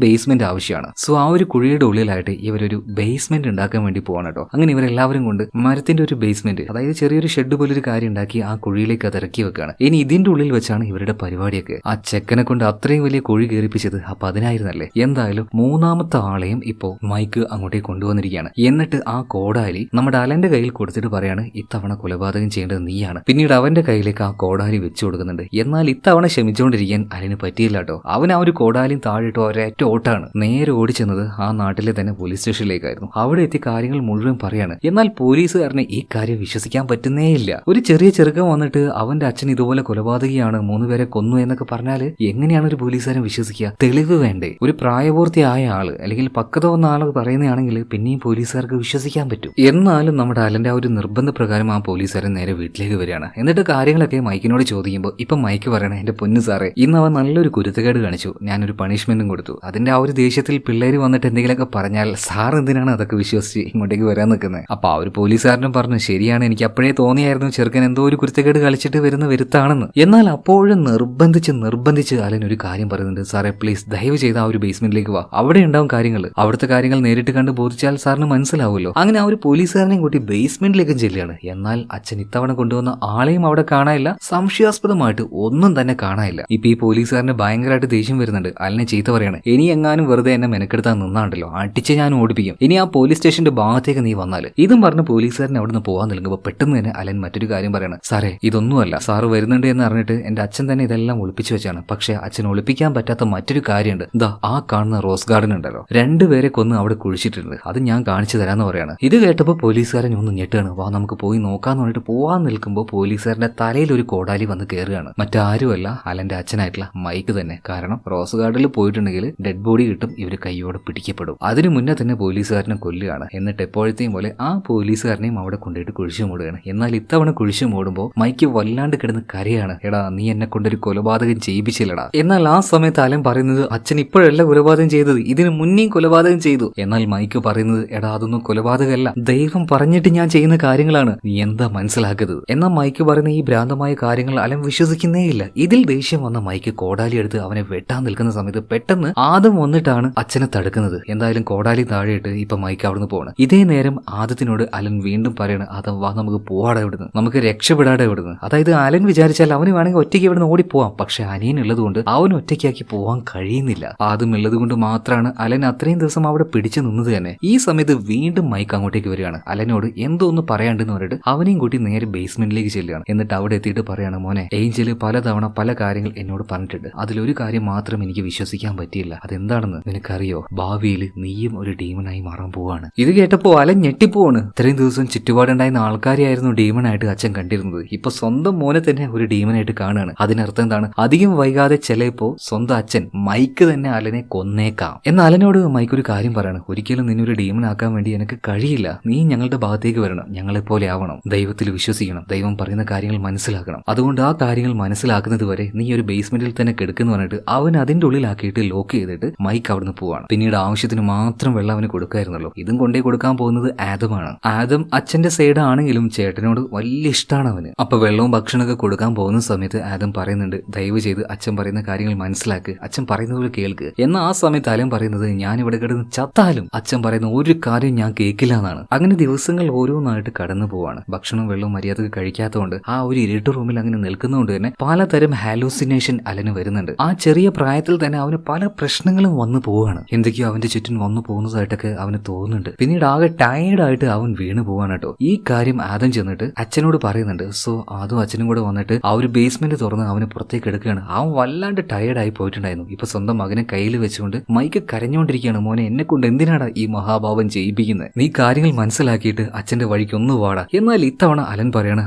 ബേസ്മെന്റ് ആവശ്യമാണ്. സോ ആ ഒരു കുഴിയുടെ ഉള്ളിലായിട്ട് ഇവരൊരു ബേസ്മെന്റ് ഉണ്ടാക്കാൻ വേണ്ടി പോവാണ് കേട്ടോ. അങ്ങനെ ഇവരെല്ലാവരും കൊണ്ട് മരത്തിന്റെ ഒരു ബേസ്മെന്റ്, അതായത് ചെറിയൊരു ഷെഡ് പോലൊരു കാര്യം ഉണ്ടാക്കി ആ കുഴിയിലേക്ക് അത് ഇറക്കി വെക്കുകയാണ്. ഇനി ഇതിന്റെ ഉള്ളിൽ വെച്ചാണ് ഇവരുടെ പരിപാടിയൊക്കെ. ആ ചെക്കനെ കൊണ്ട് അത്രയും വലിയ കുഴി കയറിപ്പിച്ചത് അപ്പൊ അതിനായിരുന്നല്ലേ. എന്തായാലും 3ാമത്തെ ആളെയും ഇപ്പോ മൈക്ക് അങ്ങോട്ടേക്ക് കൊണ്ടുവന്നിരിക്കുകയാണ്. എന്നിട്ട് ആ കോടാലി നമ്മുടെ അലന്റെ കയ്യിൽ കൊടുത്തിട്ട് പറയാണ്, ഇത്തവണ കൊലപാതകം ചെയ്യേണ്ടത് നീയാണ്. പിന്നീട് അവന്റെ കയ്യിലേക്ക് ആ കോടാലി വെച്ചു കൊടുക്കുന്നുണ്ട്. എന്നാൽ ഇത്തവണ ക്ഷമിച്ചുകൊണ്ടിരിക്കാൻ അലന് പറ്റിയില്ല കേട്ടോ. അവൻ ആ ഒരു കോടാലിയും താഴിട്ടോ ഒരൊറ്റ ഓട്ടാണ് നേരെ ഓടിച്ചെന്നത് ആ നാട്ടിലെ തന്നെ പോലീസ് സ്റ്റേഷനിലേക്കായിരുന്നു. അവിടെ എത്തി കാര്യങ്ങൾ മുഴുവൻ പറയാണ്. എന്നാൽ പോലീസുകാരനെ ഈ കാര്യം വിശ്വസിക്കാൻ പറ്റുന്നേ ഇല്ല. ഒരു ചെറിയ ചെറുക്കൻ വന്നിട്ട് അവന്റെ അച്ഛൻ ഇതുപോലെ കൊലപാതകിയാണ്, 3 പേരെ കൊന്നു എന്നൊക്കെ പറഞ്ഞാല് എങ്ങനെയാണ് ഒരു പോലീസുകാരൻ വിശ്വസിക്കുക? തെളിവ് വേണ്ടേ? ഒരു പ്രായപൂർത്തിയായ ആള് അല്ലെങ്കിൽ പക്വത വന്ന ആള് പറയുന്നതാണെങ്കിൽ പിന്നെയും പോലീസുകാർക്ക് വിശ്വസിക്കാൻ പറ്റും. എന്നാലും നമ്മുടെ അലന്റെ ആ ഒരു നിർബന്ധ പ്രകാരം ആ പോലീസുകാരൻ നേരെ വീട്ടിലേക്ക് വരികയാണ്. എന്നിട്ട് കാര്യങ്ങളൊക്കെ മൈക്കിനോട് ചോദിക്കുമ്പോൾ ഇപ്പൊ മൈക്ക് പറയണേ, എന്റെ പൊന്നു സാറേ, ഇന്ന് അവൻ നല്ലൊരു കുരുത്തക്കേട് കാണിച്ചു, ഞാനൊരു പണിഷ്മെന്റും കൊടുത്തു. അതിന്റെ ആ ഒരു ദേഷ്യത്തിൽ പിള്ളേര് വന്നിട്ട് എന്തെങ്കിലുമൊക്കെ പറഞ്ഞാൽ സാർ എന്തിനാണ് അതൊക്കെ വിശ്വസിച്ച് ഇങ്ങോട്ടേക്ക് വരാൻ നിൽക്കുന്നത്? അപ്പൊ ആ ഒരു പോലീസുകാരനും പറഞ്ഞു, ശരിയാണ്, എനിക്ക് അപ്പോഴേ തോന്നിയായിരുന്നു ചെറുക്കൻ എന്തോ ഒരു കുരുത്തക്കേട് കളിച്ചിട്ട് വരുന്ന വരുത്താണെന്ന്. എന്നാൽ അപ്പോഴും നിർബന്ധിച്ച് അലൻ ഒരു കാര്യം പറയുന്നുണ്ട്, സാറേ പ്ലീസ് ദയവ് ചെയ്ത് ആ ഒരു ബേസ്മെന്റിലേക്ക് വാ, അവിടെ ഉണ്ടാവും കാര്യങ്ങൾ, അവിടുത്തെ കാര്യങ്ങൾ നേരിട്ട് കണ്ട് ബോധിച്ചാൽ സാറിന് മനസ്സിലാവുമല്ലോ. അങ്ങനെ ആ ഒരു പോലീസുകാരനെയും കൂട്ടി ബേസ്മെന്റിലേക്കും ചെല്ലുകയാണ്. എന്നാൽ അച്ഛൻ ഇത്തവണ കൊണ്ടുവന്ന ആളെയും അവിടെ കാണാനില്ല, സംശയാസ്പദമായിട്ട് ഒന്നും തന്നെ കാണാനില്ല. ഇപ്പൊ ഈ പോലീസുകാരന് ഭയങ്കരമായിട്ട് ദേഷ്യം വരുന്നുണ്ട്, അലനെ ചീത്ത ചീത്ത പറയാണ്, ഇനി എങ്ങാനും വെറുതെ എന്നെ മെനക്കെടുത്താൻ നിന്നാണ്ടല്ലോ അടിച്ച് ഞാൻ ഓടിപ്പിക്കും, ഇനി ആ പോലീസ് സ്റ്റേഷന്റെ ഭാഗത്തേക്ക് നീ വന്നാൽ. ഇതും പറഞ്ഞ് പോലീസുകാരനെ അവിടുന്ന് പോകാൻ നൽകുമ്പോൾ പെട്ടെന്ന് തന്നെ അലൻ മറ്റൊരു കാര്യം പറയണം, സാറേ ഇതൊന്നുമല്ല, സാറ് വരുന്നുണ്ട് എന്ന് അറിഞ്ഞിട്ട് എന്റെ അച്ഛൻ തന്നെ ഇതെല്ലാം ഒളിപ്പിച്ചു വെച്ചാണ്. പക്ഷെ അച്ഛൻ ഒളിപ്പിക്കാൻ പറ്റാത്ത മറ്റൊരു കാര്യമുണ്ട്, ദാ ആ കാണുന്ന റോസ് ഗാർഡൻ ഉണ്ടല്ലോ, രണ്ടുപേരെ കൊന്ന് അവിടെ കുഴിച്ചിട്ടുണ്ട്, അത് ഞാൻ കാണിച്ചു തരാന്ന് പറയാണ്. ഇത് കേട്ടപ്പോൾ പോലീസുകാരൻ ഒന്ന് ഞെട്ടാണ്. വാ നമുക്ക് പോയി നോക്കാന്ന് പറഞ്ഞിട്ട് പോവാൻ നിൽക്കുമ്പോൾ പോലീസുകാരന്റെ തലയിൽ ഒരു കോടാലി വന്ന് കയറുകയാണ്. മറ്റാരുമല്ല, അലന്റെ അച്ഛനായിട്ടുള്ള മൈക്ക് തന്നെ. കാരണം റോസ് ഗാർഡനിൽ പോയിട്ടുണ്ടെങ്കിൽ ഡെഡ് ബോഡി കിട്ടും, ഇവര് കൈയോടെ പിടിക്കപ്പെടും. അതിനു മുന്നേ തന്നെ പോലീസുകാരനെ കൊല്ലുകയാണ്. എന്നിട്ട് എപ്പോഴത്തെയും പോലെ ആ പോലീസുകാരനെയും അവിടെ കൊണ്ടുപോയിട്ട് കുഴിച്ചു മൂടുകയാണ്. എന്നാൽ ഇത്തവണ കുഴിച്ചു മൂടുമ്പോൾ മൈക്ക് വല്ലാണ്ട് കിടന്ന് കരയാണ്, എടാ നീ എന്നെ കൊണ്ടൊരു കൊലപാതകം ചെയ്യിപ്പിച്ചില്ലടാ. എന്നാൽ ആ സമയത്ത് അലൻ പറയുന്നത്, അച്ഛൻ ഇപ്പോഴല്ല കൊലപാതകം ചെയ്തത്, ഇതിന് മുന്നേയും കൊലപാതകം ചെയ്തു. എന്നാൽ മൈക്ക് പറയുന്നത്, എടാ അതൊന്നും കൊലപാതകമല്ല, ദൈവം പറഞ്ഞിട്ട് ഞാൻ ചെയ്യുന്ന കാര്യങ്ങളാണ്, നീ എന്താ മനസ്സിലാക്കുന്നത്. എന്നാൽ മൈക്ക് പറയുന്ന ഈ ഭ്രാന്തമായ കാര്യങ്ങൾ അലൻ വിശ്വസിക്കുന്നേ ഇല്ല. ഇതിൽ ദേഷ്യം വന്ന മൈക്ക് കോടാലി എടുത്ത് അവനെ വെട്ടാൻ നിൽക്കുന്ന സമയത്ത് പെട്ടെന്ന് ആദം വന്നിട്ടാണ് അച്ഛനെ തടുക്കുന്നത്. എന്തായാലും കോടാലി താഴെയിട്ട് ഇപ്പൊ മൈക്ക് അവിടുന്ന് പോകണം. ഇതേ നേരം ആദത്തിനോട് അലൻ വീണ്ടും പറയണം, ആദം വാ നമുക്ക് പോവാടെ ഇവിടുന്ന്, നമുക്ക് രക്ഷപ്പെടാതെ ഇവിടുന്ന്. അതായത് അലൻ വിചാരിച്ചാൽ അവന് വേണമെങ്കിൽ ഒറ്റയ്ക്ക് ഇവിടുന്ന് ഓടിപ്പോവാം, പക്ഷെ അനിയൻ ഉള്ളത് കൊണ്ട് അവൻ ഒറ്റയ്ക്കാക്കി പോവാൻ കഴിയുന്നില്ല. ആദം ഉള്ളത് കൊണ്ട് മാത്രമാണ് അലൻ അത്രയും ദിവസം അവിടെ പിടിച്ചു നിന്നത് തന്നെ. ഈ സമയത്ത് വീണ്ടും മൈക്ക് അങ്ങോട്ടേക്ക് വരികയാണ്. അലനോട് എന്തോ ഒന്ന് പറയാണ്ടെന്ന് പറഞ്ഞിട്ട് അവനെയും കൂട്ടി നേരെ ബേസ്മെന്റിലേക്ക് ചെല്ലുകയാണ്. എന്നിട്ട് അവിടെ എത്തിയിട്ട് പറയാണ്, മോനെ ഏഞ്ചല് പലതവണ പല കാര്യങ്ങൾ എന്നോട് പറഞ്ഞിട്ടുണ്ട്, അതിലൊരു കാര്യം മാത്രം എനിക്ക് വിശ്വസിക്കാൻ പറ്റിയില്ല, അതെന്താണെന്ന് നിനക്കറിയോ, ഭാവിയിൽ നീയും ഒരു ഡീമനായി മാറാൻ പോവാണ്. ഇത് കേട്ടപ്പോ അലൻ ഞെട്ടിപ്പോവാണ്. ഇത്രയും ദിവസം ചുറ്റുപാടുണ്ടായിരുന്ന ആൾക്കാരെയായിരുന്നു ഡീമനായിട്ട് അച്ഛൻ കണ്ടിരുന്നത്, ഇപ്പൊ സ്വന്തം മോനെ തന്നെ ഒരു ഡീമനായിട്ട് കാണുകയാണ്. അതിനർത്ഥം എന്താണ്, അധികം വൈകാതെ ചിലപ്പോ സ്വന്തം അച്ഛൻ മൈക്ക് തന്നെ അലനെ കൊന്നേക്കാം. എന്നാൽ അലനോട് മൈക്ക് ഒരു കാര്യം പറയാണ്, ഒരിക്കലും നിന്നൊരു ഡീമനാക്കാൻ വേണ്ടി എനിക്ക് കഴിയില്ല, നീ ഞങ്ങളുടെ ഭാഗത്തേക്ക് വരണം, ഞങ്ങളെപ്പോലെ ആവണം, ദൈവത്തിൽ വിശ്വസിക്കണം, ദൈവം പറയുന്ന കാര്യങ്ങൾ മനസ്സിലാക്കണം, അതുകൊണ്ട് ആ കാര്യങ്ങൾ മനസ്സിലാക്കുന്നത് വരെ നീ ഒരു ബേസ്മെന്റിൽ തന്നെ കിടക്കുന്നു പറഞ്ഞിട്ട് അവൻ അതിന്റെ ഉള്ളിലാക്കിയിട്ട് ലോക്ക് ചെയ്തിട്ട് മൈക്ക് അവിടുന്ന് പോവാണ്. പിന്നീട് ആവശ്യത്തിന് മാത്രം വെള്ളം അവന് കൊടുക്കായിരുന്നല്ലോ. ഇതും കൊണ്ടേ കൊടുക്കാൻ പോകുന്നത് ആദമാണ്. ആദം അച്ഛന്റെ സൈഡ് ആണെങ്കിലും ചേട്ടനോട് വലിയ ഇഷ്ടമാണ് അവന്. അപ്പൊ വെള്ളവും ഭക്ഷണമൊക്കെ കൊടുക്കാൻ പോകുന്ന സമയത്ത് ആദം പറയുന്നുണ്ട്, ദയവ് ചെയ്ത് അച്ഛൻ പറയുന്ന കാര്യങ്ങൾ മനസ്സിലാക്ക്, അച്ഛൻ പറയുന്നത് പോലെ കേൾക്ക്. എന്നാൽ ആ സമയത്ത് അലൻ പറയുന്നത്, ഞാൻ ഇവിടെ കിടന്ന് ചത്താലും അച്ഛൻ പറയുന്ന ഒരു കാര്യം ഞാൻ കേൾക്കില്ല എന്നാണ്. അങ്ങനെ ദിവസങ്ങൾ ഓരോന്നായിട്ട് കടന്നു പോവാണ്. ഭക്ഷണം വെള്ളവും മര്യാദക്ക് കഴിക്കാത്തതുകൊണ്ട് ആ ഒരു ഇരുട്ട് റൂമിൽ അങ്ങനെ നിൽക്കുന്നതുകൊണ്ട് തന്നെ പലതരം ഹാലൂസിനേഷൻ അലന് വരുന്നുണ്ട്. ആ ചെറിയ പ്രായത്തിൽ തന്നെ അവന് പല പ്രശ്നങ്ങളും വന്നു പോവാണ്. എന്തൊക്കെയോ അവന്റെ ചുറ്റും വന്നു പോകുന്നതായിട്ടൊക്കെ അവന് തോന്നുന്നുണ്ട്. പിന്നീട് ആകെ ടയർഡായിട്ട് അവൻ വീണ് പോവാണ് കേട്ടോ. ഈ കാര്യം ആദം ചെന്നിട്ട് അച്ഛനോട് പറയുന്നുണ്ട്. സോ അതും അച്ഛനും കൂടെ വന്നിട്ട് ആ ഒരു ബേസ്മെന്റ് തുറന്ന് അവന് പുറത്തേക്ക് എടുക്കുകയാണ്. അവൻ വല്ലാണ്ട് ടയർഡായി പോയിട്ടുണ്ടായിരുന്നു. ഇപ്പൊ സ്വന്തം മകനെ കയ്യിൽ വെച്ചുകൊണ്ട് മൈക്ക് കരഞ്ഞുകൊണ്ടിരിക്കുകയാണ്, മോനെ എന്നെ കൊണ്ട് എന്തിനാടാ ഈ മഹാഭാവം ചെയ്യിപ്പിക്കുന്നത്, നീ കാര്യങ്ങൾ മനസ്സിലാക്കിയിട്ട് അച്ഛന്റെ വഴിക്ക് ഒന്ന് വാടാ. എന്നാൽ ഇത്തവണ അലൻ പറയാണ്,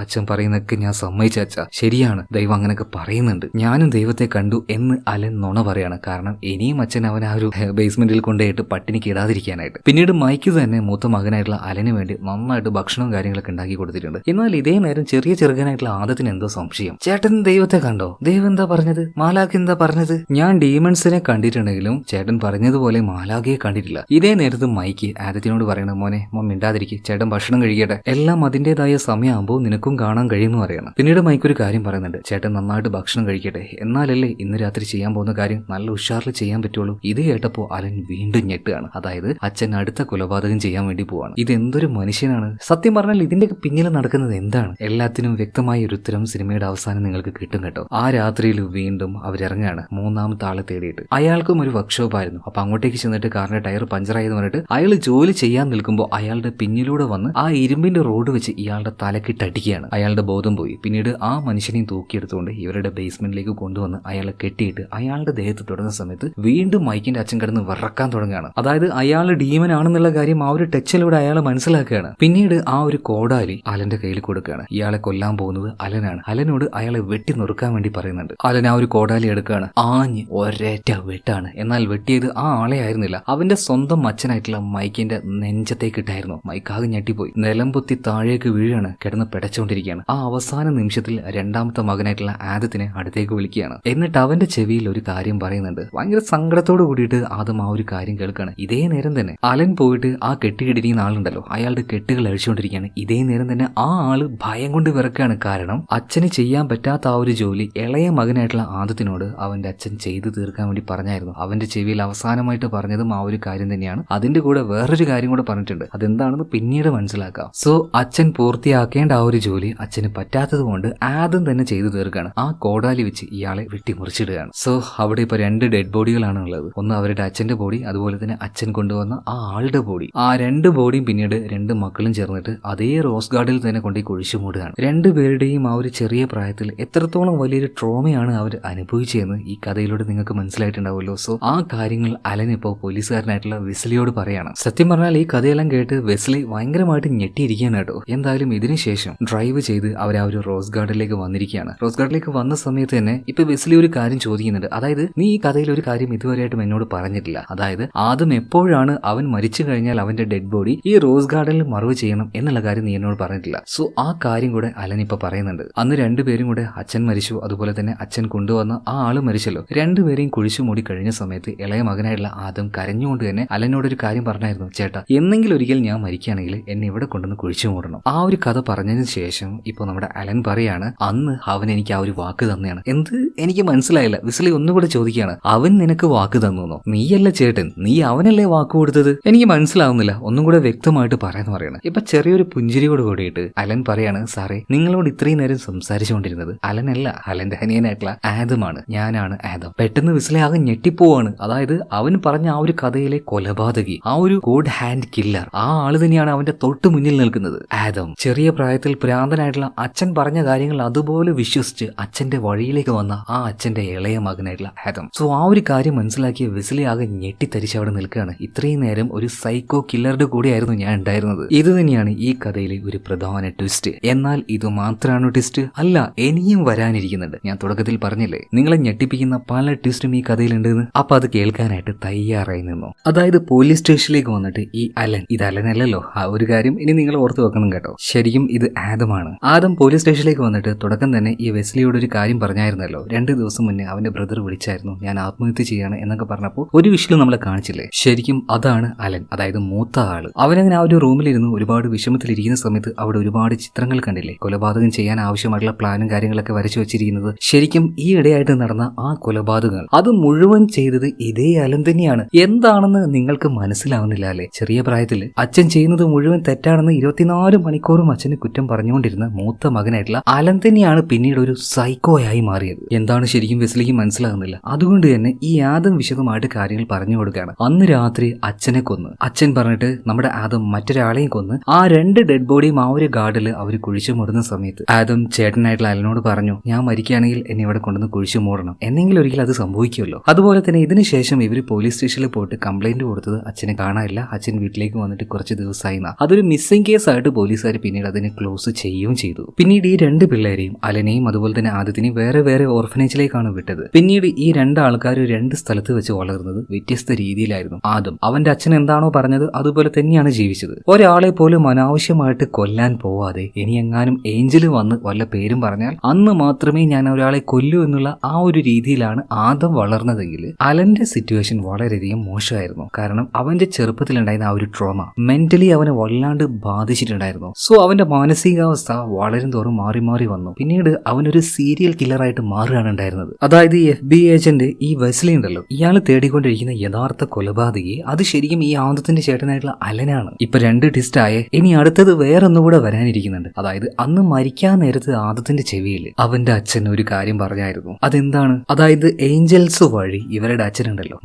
അച്ഛൻ പറയുന്നൊക്കെ ഞാൻ സമ്മതിച്ച അച്ഛ, ശരിയാണ്, ദൈവം അങ്ങനെയൊക്കെ പറയുന്നുണ്ട്, ഞാനും ദൈവത്തെ കണ്ടു എന്ന് അലൻ നുണ പറയാണ്. കാരണം ഇനിയും അച്ഛൻ അവൻ ആ ഒരു ബേസ്മെന്റിൽ കൊണ്ടുപോയിട്ട് പട്ടിണിക്ക് ഇടാതിരിക്കാനായിട്ട്. പിന്നീട് മൈക്ക് തന്നെ മൂത്ത മകനായിട്ടുള്ള അലന് വേണ്ടി നന്നായിട്ട് ഭക്ഷണവും കാര്യങ്ങളൊക്കെ ഉണ്ടാക്കി കൊടുത്തിട്ടുണ്ട്. എന്നാൽ ഇതേ നേരം ചെറിയ ചെറുകനായിട്ടുള്ള ആദത്തിന് എന്തോ സംശയം, ചേട്ടൻ ദൈവത്തെ കണ്ടോ, ദൈവം എന്താ പറഞ്ഞത്, മാലാഖ് എന്താ പറഞ്ഞത്, ഞാൻ ഡീമൺസിനെ കണ്ടിട്ടുണ്ടെങ്കിലും ചേട്ടൻ പറഞ്ഞതുപോലെ മാലാഖയെ കണ്ടിട്ടില്ല. ഇതേ നേരത്ത് മൈക്ക് ആദത്തിനോട് പറയണം, മോൻ മിണ്ടാതിരിക്കും, ചേട്ടൻ ഭക്ഷണം കഴിക്കട്ടെ, എല്ലാം അതിന്റേതായ സമയമാകുമ്പോൾ നിനക്കും കാണാൻ കഴിയുമെന്ന് പറയണം. പിന്നീട് മൈക്ക് ഒരു കാര്യം പറയുന്നുണ്ട്, ചേട്ടൻ നന്നായിട്ട് ഭക്ഷണം കഴിക്കട്ടെ, എന്നാലല്ലേ ഇന്ന് രാത്രി ചെയ്യാൻ പോകുന്ന കാര്യം നല്ല ഉഷാറിൽ ചെയ്യാൻ പറ്റുള്ളൂ. ഇത് കേട്ടപ്പോൾ അലൻ വീണ്ടും ഞെട്ടുകയാണ്. അതായത് അച്ഛൻ അടുത്ത കൊലപാതകം ചെയ്യാൻ വേണ്ടി പോവാണ്. ഇത് എന്തൊരു മനുഷ്യനാണ്. സത്യം പറഞ്ഞാൽ ഇതിന്റെ പിന്നിൽ നടക്കുന്നത് എന്താണ്, എല്ലാത്തിനും വ്യക്തമായ ഒരു ഉത്തരം സിനിമയുടെ അവസാനം നിങ്ങൾക്ക് കിട്ടും കേട്ടോ. ആ രാത്രിയിൽ വീണ്ടും അവരിറങ്ങാണ് മൂന്നാമത്തെ ആളെ തേടിയിട്ട്. അയാൾക്കും ഒരു വർക്ക്ഷോപ്പ് ആയിരുന്നു. അപ്പൊ അങ്ങോട്ടേക്ക് ചെന്നിട്ട് കാറിന്റെ ടയർ പഞ്ചറായെന്ന് പറഞ്ഞിട്ട് അയാൾ ജോലി ചെയ്യാൻ നിൽക്കുമ്പോൾ അയാളുടെ പിന്നിലൂടെ വന്ന് ആ ഇരുമ്പിന്റെ റോഡ് വെച്ച് ഇയാളുടെ തലക്കിട്ടടിക്കുകയാണ്. അയാളുടെ ബോധം പോയി. പിന്നീട് ആ മനുഷ്യനെയും തൂക്കിയെടുത്തുകൊണ്ട് ഇവരുടെ ബേസ്മെന്റിലേക്ക് കൊണ്ടുവന്ന് അയാളെ കെട്ടിയിട്ട് അയാളുടെ ദേഹത്ത് തുടങ്ങുന്ന സമയത്ത് വീണ്ടും മൈക്കിന്റെ അച്ഛൻ കിടന്ന് വിറക്കാൻ തുടങ്ങുകയാണ്. അതായത് അയാൾ ഡീമൻ ആണെന്നുള്ള കാര്യം ആ ഒരു ടച്ചിലൂടെ അയാൾ മനസ്സിലാക്കുകയാണ്. പിന്നീട് ആ ഒരു കോടാലി അലന്റെ കയ്യിൽ കൊടുക്കുകയാണ്. ഇയാളെ കൊല്ലാൻ പോകുന്നത് അലനാണ്. അലനോട് അയാളെ വെട്ടി നുറുക്കാൻ വേണ്ടി പറയുന്നുണ്ട്. അലൻ ആ ഒരു കോടാലി എടുക്കുകയാണ്. ആഞ്ഞ് ഒരേറ്റ വെട്ടാണ്. എന്നാൽ വെട്ടിയത് ആ ആളെ ആയിരുന്നില്ല, അവന്റെ സ്വന്തം അച്ഛനായിട്ടുള്ള മൈക്കിന്റെ നെഞ്ചത്തേക്ക് ഇട്ടായിരുന്നു. മൈക്ക് ആകെ ഞെട്ടിപ്പോയി. നിലംപൊത്തി താഴേക്ക് വീഴാണ്. കിടന്ന് പിടച്ചുകൊണ്ടിരിക്കുകയാണ്. ആ അവസാന നിമിഷത്തിൽ രണ്ടാമത്തെ മകനായിട്ടുള്ള ആദത്തിനെ അടുത്തേക്ക് വിളിക്കുകയാണ്. എന്നിട്ട് അവന്റെ ചെവിയിൽ ഒരു കാര്യം പറയുന്നുണ്ട്. ഭയങ്കര സങ്കടത്തോട് കൂടിയിട്ട് ആദം ആ ഒരു കാര്യം കേൾക്കുകയാണ്. ഇതേ നേരം തന്നെ അലൻ പോയിട്ട് ആ കെട്ടിക്കിടിരിക്കുന്ന ആളുണ്ടല്ലോ, അയാളുടെ കെട്ടുകൾ അഴിച്ചുകൊണ്ടിരിക്കുകയാണ്. ഇതേ നേരം തന്നെ ആ ആള് ഭയം കൊണ്ട് വിറക്കുകയാണ്. കാരണം അച്ഛന് ചെയ്യാൻ പറ്റാത്ത ആ ഒരു ജോലി ഇളയ മകനായിട്ടുള്ള ആദത്തിനോട് അവന്റെ അച്ഛൻ ചെയ്തു തീർക്കാൻ വേണ്ടി പറഞ്ഞായിരുന്നു. അവന്റെ ചെവിയിൽ അവസാനമായിട്ട് പറഞ്ഞതും ആ ഒരു കാര്യം തന്നെയാണ്. അതിന്റെ കൂടെ വേറൊരു കാര്യം കൂടെ പറഞ്ഞിട്ടുണ്ട്. അതെന്താണെന്ന് പിന്നീട് മനസ്സിലാക്കാം. സോ അച്ഛൻ പൂർത്തിയാക്കേണ്ട ആ ഒരു ജോലി അച്ഛന് പറ്റാത്തത് കൊണ്ട് ആദം തന്നെ ചെയ്തു തീർക്കാണ്. ആ കോടാലി വെച്ച് ഇയാളെ വെട്ടിമുറിച്ചിടുകയാണ്. സോ അവിടെ ഇപ്പൊ രണ്ട് ഡെഡ് ബോഡികളാണ് ഉള്ളത്. ഒന്ന് അവരുടെ അച്ഛന്റെ ബോഡി, അതുപോലെ തന്നെ അച്ഛൻ കൊണ്ടുവന്ന ആ ആളുടെ ബോഡി. ആ രണ്ട് ബോഡിയും പിന്നീട് രണ്ട് മക്കളും ചേർന്നിട്ട് അതേ റോസ് ഗാർഡിൽ തന്നെ കൊണ്ടുപോയി കുഴിച്ചു മൂടുകയാണ്. രണ്ടുപേരുടെയും ആ ഒരു ചെറിയ പ്രായത്തിൽ എത്രത്തോളം വലിയൊരു ട്രോമയാണ് അവർ അനുഭവിച്ചതെന്ന് ഈ കഥയിലൂടെ നിങ്ങൾക്ക് മനസ്സിലായിട്ടുണ്ടാവുമല്ലോ. സോ ആ കാര്യങ്ങൾ അലൻ ഇപ്പോൾ പോലീസുകാരനായിട്ടുള്ള വെസ്ലിയോട് പറയാണ്. സത്യം പറഞ്ഞാൽ ഈ കഥയെല്ലാം കേട്ട് വെസ്ലി ഭയങ്കരമായിട്ട് ഞെട്ടിയിരിക്കുകയാണ് കേട്ടോ. എന്തായാലും ഇതിനുശേഷം ഡ്രൈവ് ചെയ്ത് അവർ ആ ഒരു റോസ് ഗാർഡിലേക്ക് വന്നിരിക്കുകയാണ്. റോസ് ഗാർഡിലേക്ക് വന്ന സമയത്ത് തന്നെ ഇപ്പൊ വെസ്ലി ഒരു കാര്യം ചോദിക്കുന്നുണ്ട്. അതായത് നീ ഈ കഥയിൽ ഒരു കാര്യം ഇതുവരെയായിട്ടും എന്നോട് പറഞ്ഞിട്ടില്ല. അതായത് ആദ്യം എപ്പോഴാണ് അവൻ മരിച്ചു കഴിഞ്ഞാൽ അവന്റെ ഡെഡ് ബോഡി ഈ റോസ് ഗാർഡനിൽ മറവ് ചെയ്യണം എന്നുള്ള കാര്യം നീ എന്നോട് പറഞ്ഞിട്ടില്ല. സോ ആ കാര്യം കൂടെ അലൻ ഇപ്പൊ പറയുന്നുണ്ട്. അന്ന് രണ്ടുപേരും കൂടെ അച്ഛൻ മരിച്ചു, അതുപോലെ തന്നെ അച്ഛൻ കൊണ്ടുവന്ന ആ ആള് മരിച്ചല്ലോ. രണ്ടുപേരെയും കുഴിച്ചു മൂടി കഴിഞ്ഞ സമയത്ത് ഇളയ മകനായിട്ടുള്ള ആദം കരഞ്ഞുകൊണ്ട് തന്നെ അലനോട് ഒരു കാര്യം പറഞ്ഞായിരുന്നു. ചേട്ടാ, എന്നെങ്കിലും ഒരിക്കൽ ഞാൻ മരിക്കുകയാണെങ്കിൽ എന്നെ ഇവിടെ കൊണ്ടുവന്ന് കുഴിച്ചു മൂടണം. ആ ഒരു കഥ പറഞ്ഞതിന് ശേഷം ഇപ്പൊ നമ്മുടെ അലൻ പറയാണ്, അന്ന് അവൻ എനിക്ക് ആ ഒരു വാക്ക് തന്നെയാണ്. എന്ത് എനിക്ക് മനസ്സിലായില്ല. വിസ്ലി ഒന്നുകൂടെ ചോദിക്കുകയാണ്, അവൻ നിനക്ക് വാക്ക് തന്നോ? നീയല്ല ചേട്ടൻ, നീ അവനല്ലേ വാക്ക് കൊടുത്തത്? എനിക്ക് മനസ്സിലാവുന്നില്ല, ഒന്നും കൂടെ വ്യക്തമായിട്ട് പറയാന്ന് പറയണം. ഇപ്പൊ ചെറിയൊരു പുഞ്ചിരിയോട് കൂടിയിട്ട് അലൻ പറയാണ്, സാറേ നിങ്ങളോട് ഇത്രയും നേരം സംസാരിച്ചുകൊണ്ടിരുന്നത് അലനല്ല, അലന്റെ അനിയനായിട്ടുള്ള ആദമാണ്. ഞാനാണ് ആദം. പെട്ടെന്ന് വിസ്ലി ആകെ ഞെട്ടിപ്പോവാണ്. അതായത് അവൻ പറഞ്ഞ ആ ഒരു കഥയിലെ കൊലപാതകി, ആ ഒരു ഗോഡ് ഹാൻഡ് കില്ലർ, ആ ആള് തന്നെയാണ് അവന്റെ തൊട്ട് മുന്നിൽ നിൽക്കുന്നത്, ആദം. ചെറിയ പ്രായത്തിൽ ഭ്രാന്തനായിട്ടുള്ള അച്ഛൻ പറഞ്ഞ കാര്യങ്ങൾ അതുപോലെ വിശ്വസിച്ച് അച്ഛന്റെ വഴിയിലേക്ക് വന്ന ആ അച്ഛന്റെ ഇളയ മകനായിട്ടുള്ള ആദം. സോ ആ ഒരു കാര്യം മനസ്സിലാക്കിയ വെസ്ലി ആകെ ഞെട്ടിത്തരിച്ച് അവിടെ നിൽക്കുകയാണ്. ഇത്രയും നേരം ഒരു സൈക്കോ കില്ലറുടെ കൂടെയായിരുന്നു ഞാൻ ഉണ്ടായിരുന്നത്. ഇത് തന്നെയാണ് ഈ കഥയിലെ ഒരു പ്രധാന ട്വിസ്റ്റ്. എന്നാൽ ഇത് മാത്രമാണ് ട്വിസ്റ്റ് അല്ല, ഇനിയും വരാനിരിക്കുന്നുണ്ട്. ഞാൻ തുടക്കത്തിൽ പറഞ്ഞില്ലേ, നിങ്ങളെ ഞെട്ടിപ്പിക്കുന്ന പല ട്വിസ്റ്റും ഈ കഥയിലുണ്ടെന്ന്. അപ്പൊ അത് കേൾക്കാനായിട്ട് തയ്യാറായി നിന്നു. അതായത് പോലീസ് സ്റ്റേഷനിലേക്ക് വന്നിട്ട് ഈ അലൻ, ഇത് അലനല്ലല്ലോ, ആ ഒരു കാര്യം ഇനി നിങ്ങൾ ഓർത്ത് വെക്കണം കേട്ടോ. ശരിക്കും ഇത് ആദമാണ്. ആദം പോലീസ് സ്റ്റേഷനിലേക്ക് വന്നിട്ട് തുടക്കം തന്നെ ഈ വെസ്ലിയോട് ഒരു കാര്യം പറഞ്ഞായിരുന്നല്ലോ. 2 ദിവസം മുന്നേ അവന്റെ ബ്രദർ വിളിച്ചായിരുന്നു, ഞാൻ ആത്മഹത്യ ചെയ്യാണ് എന്നൊക്കെ പറഞ്ഞപ്പോൾ ഒരു വിഷയം നമ്മളെ കാണിച്ചില്ലേ. ശരിക്കും അതാണ് അലൻ, അതായത് മൂത്ത ആള്. അവനങ്ങനെ ആ ഒരു റൂമിലിരുന്ന് ഒരുപാട് വിഷമത്തിലിരിക്കുന്ന സമയത്ത് അവിടെ ഒരുപാട് ചിത്രങ്ങൾ കണ്ടില്ലേ, കൊലപാതകം ചെയ്യാൻ ആവശ്യമായിട്ടുള്ള പ്ലാനും കാര്യങ്ങളൊക്കെ വരച്ചു വെച്ചിരിക്കുന്നത്. ശരിക്കും ഈ ഇടയായിട്ട് നടന്ന ആ കൊലപാതകങ്ങൾ അത് മുഴുവൻ ചെയ്തത് ഇതേ അലൻ തന്നെയാണ്. എന്താണെന്ന് നിങ്ങൾക്ക് മനസ്സിലാവുന്നില്ല അല്ലേ? ചെറിയ പ്രായത്തിൽ അച്ഛൻ ചെയ്യുന്നത് മുഴുവൻ തെറ്റാണെന്ന് 24 മണിക്കൂറും അച്ഛന് കുറ്റം പറഞ്ഞുകൊണ്ടിരുന്ന മൂത്ത മകനായിട്ടുള്ള അലൻ തന്നെയാണ് പിന്നീട് ഒരു സൈക്കോയായി മാറിയത്. എന്താണ് ശരിക്കും വെസ്ലിക്ക് മനസ്സിലാകുന്നില്ല. അതുകൊണ്ട് തന്നെ ഈ ആദം വിശദമായിട്ട് കാര്യങ്ങൾ പറഞ്ഞു കൊടുക്കുകയാണ്. അന്ന് രാത്രി അച്ഛനെ കൊന്ന്, അച്ഛൻ പറഞ്ഞിട്ട് നമ്മുടെ ആദം മറ്റൊരാളെയും കൊന്ന് ആ 2 ഡെഡ് ബോഡിയും ആ ഒരു ഗാർഡിൽ അവർ കുഴിച്ചു മൂടുന്ന സമയത്ത് ആദം ചേട്ടനായിട്ടുള്ള അലനോട് പറഞ്ഞു, ഞാൻ മരിക്കുകയാണെങ്കിൽ എന്നെ ഇവിടെ കൊണ്ടുവന്ന് കുഴിച്ചു മൂടണം, എന്നെങ്കിലും ഒരിക്കലും അത് സംഭവിക്കുമല്ലോ. അതുപോലെ തന്നെ ഇതിനുശേഷം ഇവർ പോലീസ് സ്റ്റേഷനിൽ പോയിട്ട് കംപ്ലൈന്റ് കൊടുത്തത് അച്ഛനെ കാണാനില്ല, അച്ഛൻ വീട്ടിലേക്ക് വന്നിട്ട് കുറച്ച് ദിവസമായി. അതൊരു മിസ്സിംഗ് കേസ് ആയിട്ട് പോലീസുകാർ പിന്നീട് അതിനെ ക്ലോസ് ചെയ്യുകയും ചെയ്തു. പിന്നീട് ഈ 2 പിള്ളേരെയും അലനെയും അതുപോലെ തന്നെ ആദ്യത്തിനെയും വേറെ വേറെ ഓർഫനേജിലേക്കാണ് വിട്ടത്. പിന്നീട് ഈ 2 ആൾക്കാർ 2 സ്ഥലത്ത് വെച്ച് വളർന്നത് വ്യത്യസ്ത രീതിയിലായിരുന്നു. ആദം അവന്റെ അച്ഛൻ എന്താണോ പറഞ്ഞത് അതുപോലെ തന്നെയാണ് ജീവിച്ചത്. ഒരാളെ പോലും അനാവശ്യമായിട്ട് കൊല്ലാൻ പോവാതെ ഇനി എങ്ങാനും ഏഞ്ചല് വന്ന് വല്ല പേരും പറഞ്ഞാൽ അന്ന് മാത്രമേ ഞാൻ ഒരാളെ കൊല്ലൂ എന്നുള്ള ആ ഒരു രീതിയിലാണ് ആദം വളർന്നതെങ്കിൽ അലന്റെ സിറ്റുവേഷൻ വളരെയധികം മോശമായിരുന്നു. കാരണം അവന്റെ ചെറുപ്പത്തിലുണ്ടായിരുന്ന ആ ഒരു ട്രോമ മെന്റലി അവനെ വല്ലാണ്ട് ബാധിച്ചിട്ടുണ്ടായിരുന്നു. സോ അവന്റെ മാനസികാവസ്ഥ വളരും തോറും മാറി മാറി വന്നു. പിന്നീട് അവനൊരു സീരിയൽ കില്ലറായിട്ട് മാറുകയാണ് ഉണ്ടായിരുന്നത്. അതായത് ഈ FBI ഏജന്റ് ഈ വെസ്ലി ഉണ്ടല്ലോ, ഇയാൾ തേടിക്കൊണ്ടിരിക്കുന്ന യഥാർത്ഥ കൊലപാതകി അത് ശരിക്കും ഈ ആദത്തിന്റെ ചേട്ടനായിട്ടുള്ള അലനാണ്. ഇപ്പൊ 2 ട്വിസ്റ്റ് ആയേ. ഇനി അടുത്തത് വേറൊന്നുകൂടെ വരാനിരിക്കുന്നുണ്ട്. അതായത് അന്ന് മരിക്കാൻ നേരത്ത് ആദത്തിന്റെ ചെവിയിൽ അവന്റെ അച്ഛൻ ഒരു കാര്യം പറഞ്ഞായിരുന്നു. അതെന്താണ്? അതായത് ഏഞ്ചൽസ് വഴി ഇവരുടെ അച്ഛനുണ്ടല്ലോ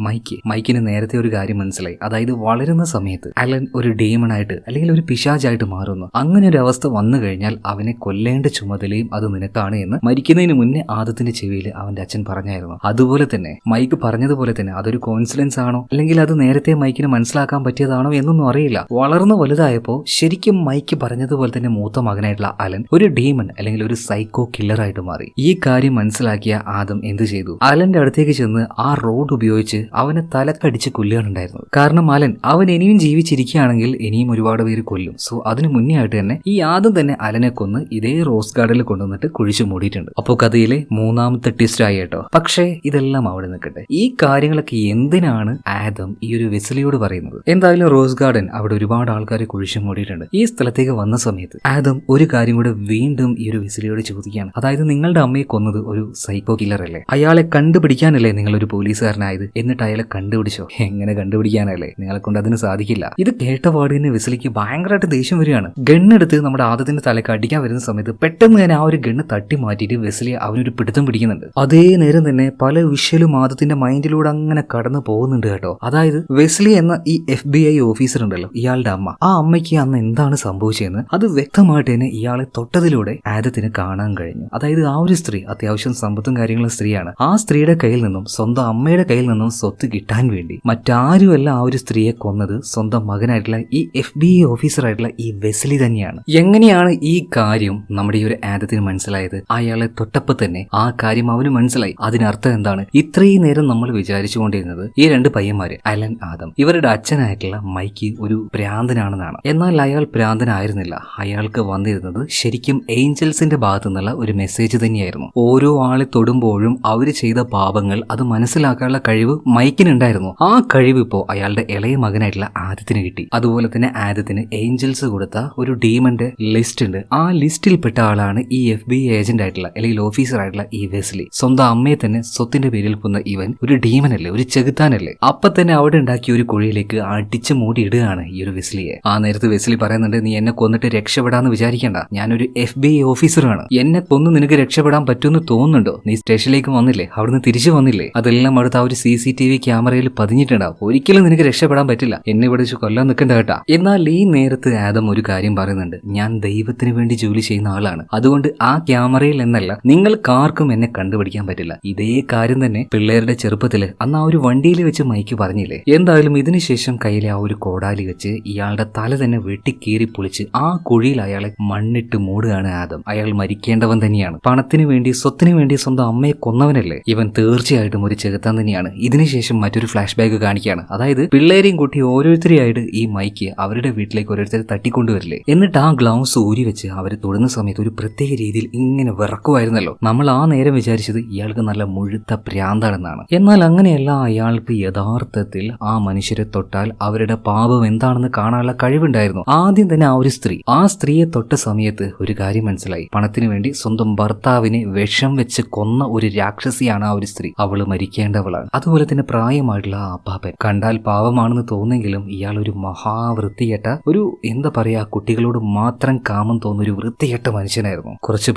മൈക്കിന് നേരത്തെ ഒരു കാര്യം മനസ്സിലായി. അതായത് വളരുന്ന സമയത്ത് അലൻ ഒരു ഡീമണായിട്ട് അല്ലെങ്കിൽ ഒരു പിശാചായിട്ട് മാറുന്നു. അങ്ങനെ ഒരു അവസ്ഥ വന്നു കഴിഞ്ഞാൽ അവനെ കൊല്ലേണ്ട ചുമതലയും അത് നിനക്കാണ് എന്ന് മരിക്കുന്നതിന് മുന്നേ ആദത്തിന്റെ ചെവിയിൽ അവന്റെ അച്ഛൻ പറഞ്ഞായിരുന്നു. അതുപോലെ തന്നെ മൈക്ക് പറഞ്ഞതുപോലെ തന്നെ അതൊരു കോയിൻസിഡൻസ് ആണോ അല്ലെങ്കിൽ അത് നേരത്തെ മൈക്കിന് മനസ്സിലാക്കാൻ പറ്റിയതാണോ എന്നൊന്നും അറിയില്ല. വളർന്നു വലുതായപ്പോ ശരിക്കും മൈക്ക് പറഞ്ഞതുപോലെ തന്നെ മൂത്ത മകനായിട്ടുള്ള അലൻ ഒരു ഡീമൺ അല്ലെങ്കിൽ ഒരു സൈക്കോ കില്ലറായിട്ട് മാറി. ഈ കാര്യം മനസ്സിലാക്കിയ ആദം എന്ത് ചെയ്തു? അലന്റെ അടുത്തേക്ക് ചെന്ന് ആ റോഡ് ഉപയോഗിച്ച് അവനെ തലക്കടിച്ച് കൊല്ലുകയാണുണ്ടായിരുന്നത്. കാരണം അലൻ അവൻ ഇനിയും ജീവിച്ചിരിക്കുകയാണെങ്കിൽ ഇനിയും ഒരുപാട് പേര് കൊല്ലും. സോ അതിന് മുന്നേ ആയിട്ട് തന്നെ ഈ ആദം തന്നെ അലനെ കൊന്ന് ഇതേ റോസ് ഗാർഡിൽ കൊണ്ടുവന്നിട്ട് കുഴിച്ചു മൂടിയിട്ടുണ്ട്. അപ്പോൾ കഥയിലെ 3ാമത്തെ ട്വിസ്റ്റ് ആയി കേട്ടോ. പക്ഷേ ഇതെല്ലാം അവിടെ നിൽക്കട്ടെ. ഈ കാര്യങ്ങളൊക്കെ എന്തിനാണ് ആദം ഈ ഒരു വെസ്ലിയോട് പറയുന്നത്? എന്തായാലും റോസ് ഗാർഡൻ അവിടെ ഒരുപാട് ആൾക്കാരെ കുഴിച്ചു മൂടിയിട്ടുണ്ട്. ഈ സ്ഥലത്തേക്ക് വന്ന സമയത്ത് ആദം ഒരു കാര്യം കൂടെ വീണ്ടും ഈ ഒരു വെസ്ലിയോട് ചോദിക്കുകയാണ്. അതായത് നിങ്ങളുടെ അമ്മയെ കൊന്നത് ഒരു സൈക്കോ കില്ലർ അല്ലേ? അയാളെ കണ്ടുപിടിക്കാനല്ലേ നിങ്ങളൊരു പോലീസുകാരനായത്? എന്നിട്ട് അയാളെ കണ്ടുപിടിച്ചോ? എങ്ങനെ കണ്ടുപിടിക്കാനല്ലേ? നിങ്ങളെ കൊണ്ട് അതിന് സാധിക്കില്ല. ഇത് കേട്ട പാട് തന്നെ വെസ്ലിക്ക് ഭയങ്കരമായിട്ട് ദേഷ്യം വരികയാണ്. ഗണ്ണെടുത്ത് നമ്മുടെ ആദത്തിന്റെ തലക്ക് അടിക്കാൻ വരുന്ന സമയത്ത് പെട്ടെന്ന് തന്നെ ആ ഒരു ഗണ്ണ് തട്ടി മാറ്റിയിട്ട് വെസ്ലി അവനൊരു പിടുത്തം പിടിക്കുന്നുണ്ട്. അതേ നേരം തന്നെ പല വിഷ വിഷ്വലും ആദത്തിന്റെ മൈൻഡിലൂടെ അങ്ങനെ കടന്നു പോകുന്നുണ്ട് കേട്ടോ. അതായത് വെസ്ലി എന്ന ഈ FBI ഓഫീസർ ഉണ്ടല്ലോ, ഇയാളുടെ അമ്മ, ആ അമ്മയ്ക്ക് അന്ന് എന്താണ് സംഭവിച്ചതെന്ന് അത് വ്യക്തമായിട്ട് തന്നെ ഇയാളെ തൊട്ടതിലൂടെ ആദത്തിന് കാണാൻ കഴിഞ്ഞു. അതായത് ആ ഒരു സ്ത്രീ അത്യാവശ്യം സമ്പത്തും കാര്യങ്ങളും സ്ത്രീയാണ്. ആ സ്ത്രീയുടെ കയ്യിൽ നിന്നും സ്വന്തം അമ്മയുടെ കയ്യിൽ നിന്നും സ്വത്ത് കിട്ടാൻ വേണ്ടി മറ്റാരുമല്ല ആ ഒരു സ്ത്രീയെ കൊന്നത് സ്വന്തം മകനായിട്ടുള്ള ഈ FBI ഓഫീസറായിട്ടുള്ള ഈ വെസ്ലി തന്നെയാണ്. എങ്ങനെയാണ് ഈ കാര്യം നമ്മുടെ ഈ ഒരു ആദത്തിന് മനസ്സിലായത്? അയാളെ തൊട്ടപ്പോൾ തന്നെ ആ കാര്യം അവന് മനസ്സിലായി. അതിനർത്ഥം എന്താണ്? ഇത്രയും നേരം നമ്മൾ വിചാരിച്ചുകൊണ്ടിരുന്നത് ഈ രണ്ട് പയ്യന്മാര് അലൻ, ആദം, ഇവരുടെ അച്ഛനായിട്ടുള്ള മൈക്ക് ഒരു ഭ്രാന്തനാണെന്നാണ്. എന്നാൽ അയാൾ ഭ്രാന്തനായിരുന്നില്ല. അയാൾക്ക് വന്നിരുന്നത് ശരിക്കും ഏഞ്ചൽസിന്റെ ഭാഗത്തു നിന്നുള്ള ഒരു മെസ്സേജ് തന്നെയായിരുന്നു. ഓരോ ആളെ തൊടുമ്പോഴും അവര് ചെയ്ത പാപങ്ങൾ അത് മനസ്സിലാക്കാനുള്ള കഴിവ് മൈക്കിനുണ്ടായിരുന്നു. ആ കഴിവ് ഇപ്പോ അയാളുടെ ഇളയ മകനായിട്ടുള്ള ആദത്തിന് കിട്ടി. അതുപോലെ തന്നെ ആദത്തിന് ഏഞ്ചൽസ് കൊടുത്ത ഒരു ഡീമന്റെ ലിസ്റ്റ് ഉണ്ട്. ആ ലിസ്റ്റിൽപ്പെട്ട ആളാണ് ഈ FBI ഏജന്റ് ആയിട്ടുള്ള അല്ലെങ്കിൽ ഓഫീസർ ആയിട്ടുള്ള ഈ വെസ്ലി. സ്വന്തം അമ്മയെ തന്നെ സ്വത്തിന്റെ പേരിൽ കൊന്ന ഇവൻ ഒരു ഡീമനല്ലേ, ഒരു ചെകുത്താനല്ലേ? അപ്പൊ തന്നെ അവിടെ ഉണ്ടാക്കിയ ഒരു കുഴിയിലേക്ക് അടിച്ചു മൂടി ഇടുകയാണ് ഈ ഒരു വെസ്ലിയെ. ആ നേരത്ത് വെസ്ലി പറയുന്നുണ്ട്, നീ എന്നെ കൊന്നിട്ട് രക്ഷപ്പെടാന്ന് വിചാരിക്കണ്ട, ഞാനൊരു FBI ഓഫീസറാണ്, എന്നെ കൊന്ന് നിനക്ക് രക്ഷപ്പെടാൻ പറ്റുമെന്ന് തോന്നുന്നുണ്ടോ? നീ സ്റ്റേഷനിലേക്ക് വന്നില്ലേ, അവിടുന്ന് തിരിച്ചു വന്നില്ലേ, അതെല്ലാം അടുത്ത് ആ ഒരു CCTV ക്യാമറയിൽ പതിഞ്ഞിട്ടുണ്ടാവും. ഒരിക്കലും നിനക്ക് രക്ഷപ്പെടാൻ പറ്റില്ല, എന്നെ വിളിച്ച് കൊല്ലാൻ നിൽക്കണ്ട കേട്ടാ. എന്നാൽ ഈ നേരത്ത് ആദം ഒരു കാര്യം പറയുന്നുണ്ട്, ഞാൻ ദൈവത്തിന് വേണ്ടി ജോലി ചെയ്യുന്ന ആളാണ്, അതുകൊണ്ട് ആ ക്യാമറയിൽ എന്നല്ല നിങ്ങൾക്കാർക്കും എന്നെ കണ്ടുപിടിക്കാൻ പറ്റില്ല. ഇതേ കാര്യം തന്നെ പിള്ളേരുടെ ചെറുപ്പത്തില് അന്ന് ആ ഒരു വണ്ടിയിൽ വെച്ച് മൈക്ക് പറഞ്ഞില്ലേ. എന്തായാലും ഇതിനുശേഷം കയ്യിലെ ആ ഒരു കോടാലി വെച്ച് ഇയാളുടെ തല തന്നെ വെട്ടിക്കീറി പൊളിച്ച് ആ കുഴിയിൽ അയാളെ മണ്ണിട്ട് മൂടുകയാണ് ആദം. അയാൾ മരിക്കേണ്ടവൻ തന്നെയാണ്. പണത്തിന് വേണ്ടി സ്വത്തിന് വേണ്ടി സ്വന്തം അമ്മയെ കൊന്നവനല്ലേ ഇവൻ, തീർച്ചയായിട്ടും ഒരു ചെകുത്താൻ തന്നെയാണ്. ഇതിനുശേഷം മറ്റൊരു ഫ്ലാഷ് ബാക്ക് കാണിക്കുകയാണ്. അതായത് പിള്ളേരെയും കൂട്ടി ഓരോരുത്തരെയായിട്ട് ഈ മൈക്ക് അവരുടെ വീട്ടിലേക്ക് ഓരോരുത്തരെ തട്ടിക്കൊണ്ടുവരില്ലേ, എന്നിട്ട് ആ ഗ്ലൗസ് ഊരി വെച്ച് അവർ തൊടുന്ന സമയത്ത് ഒരു പ്രത്യേക രീതിയിൽ ഇങ്ങനെ വിറക്കുമായിരുന്നല്ലോ. നമ്മൾ ആ നേരം വിചാരിച്ചത് ഇയാൾക്ക് നല്ല മുഴുത്ത ഭ്രാന്താണെന്നാണ്. എന്നാൽ അങ്ങനെയല്ല, അയാൾക്ക് യഥാർത്ഥത്തിൽ ആ മനുഷ്യരെ തൊട്ടാൽ അവരുടെ പാപം എന്താണെന്ന് കാണാനുള്ള കഴിവുണ്ടായിരുന്നു. ആദ്യം തന്നെ ആ സ്ത്രീയെ തൊട്ട സമയത്ത് ഒരു കാര്യം മനസ്സിലായി. പണത്തിന് വേണ്ടി സ്വന്തം ഭർത്താവിനെ വിഷം വെച്ച് കൊന്ന ഒരു രാക്ഷസിയാണ് ആ ഒരു സ്ത്രീ. അവള് മരിക്കേണ്ടവളാണ്. അതുപോലെ തന്നെ പ്രായമായിട്ടുള്ള ആ അപ്പാപ്പൻ കണ്ടാൽ പാവമാണെന്ന് തോന്നെങ്കിലും ഇയാൾ ഒരു മഹാവൃത്തികെട്ട ഒരു എന്താ പറയാ, കുട്ടികളോട് മാത്രം കാമം തോന്നുന്ന ഒരു വൃത്തികെട്ട മനുഷ്യനായിരുന്നു. കുറച്ച്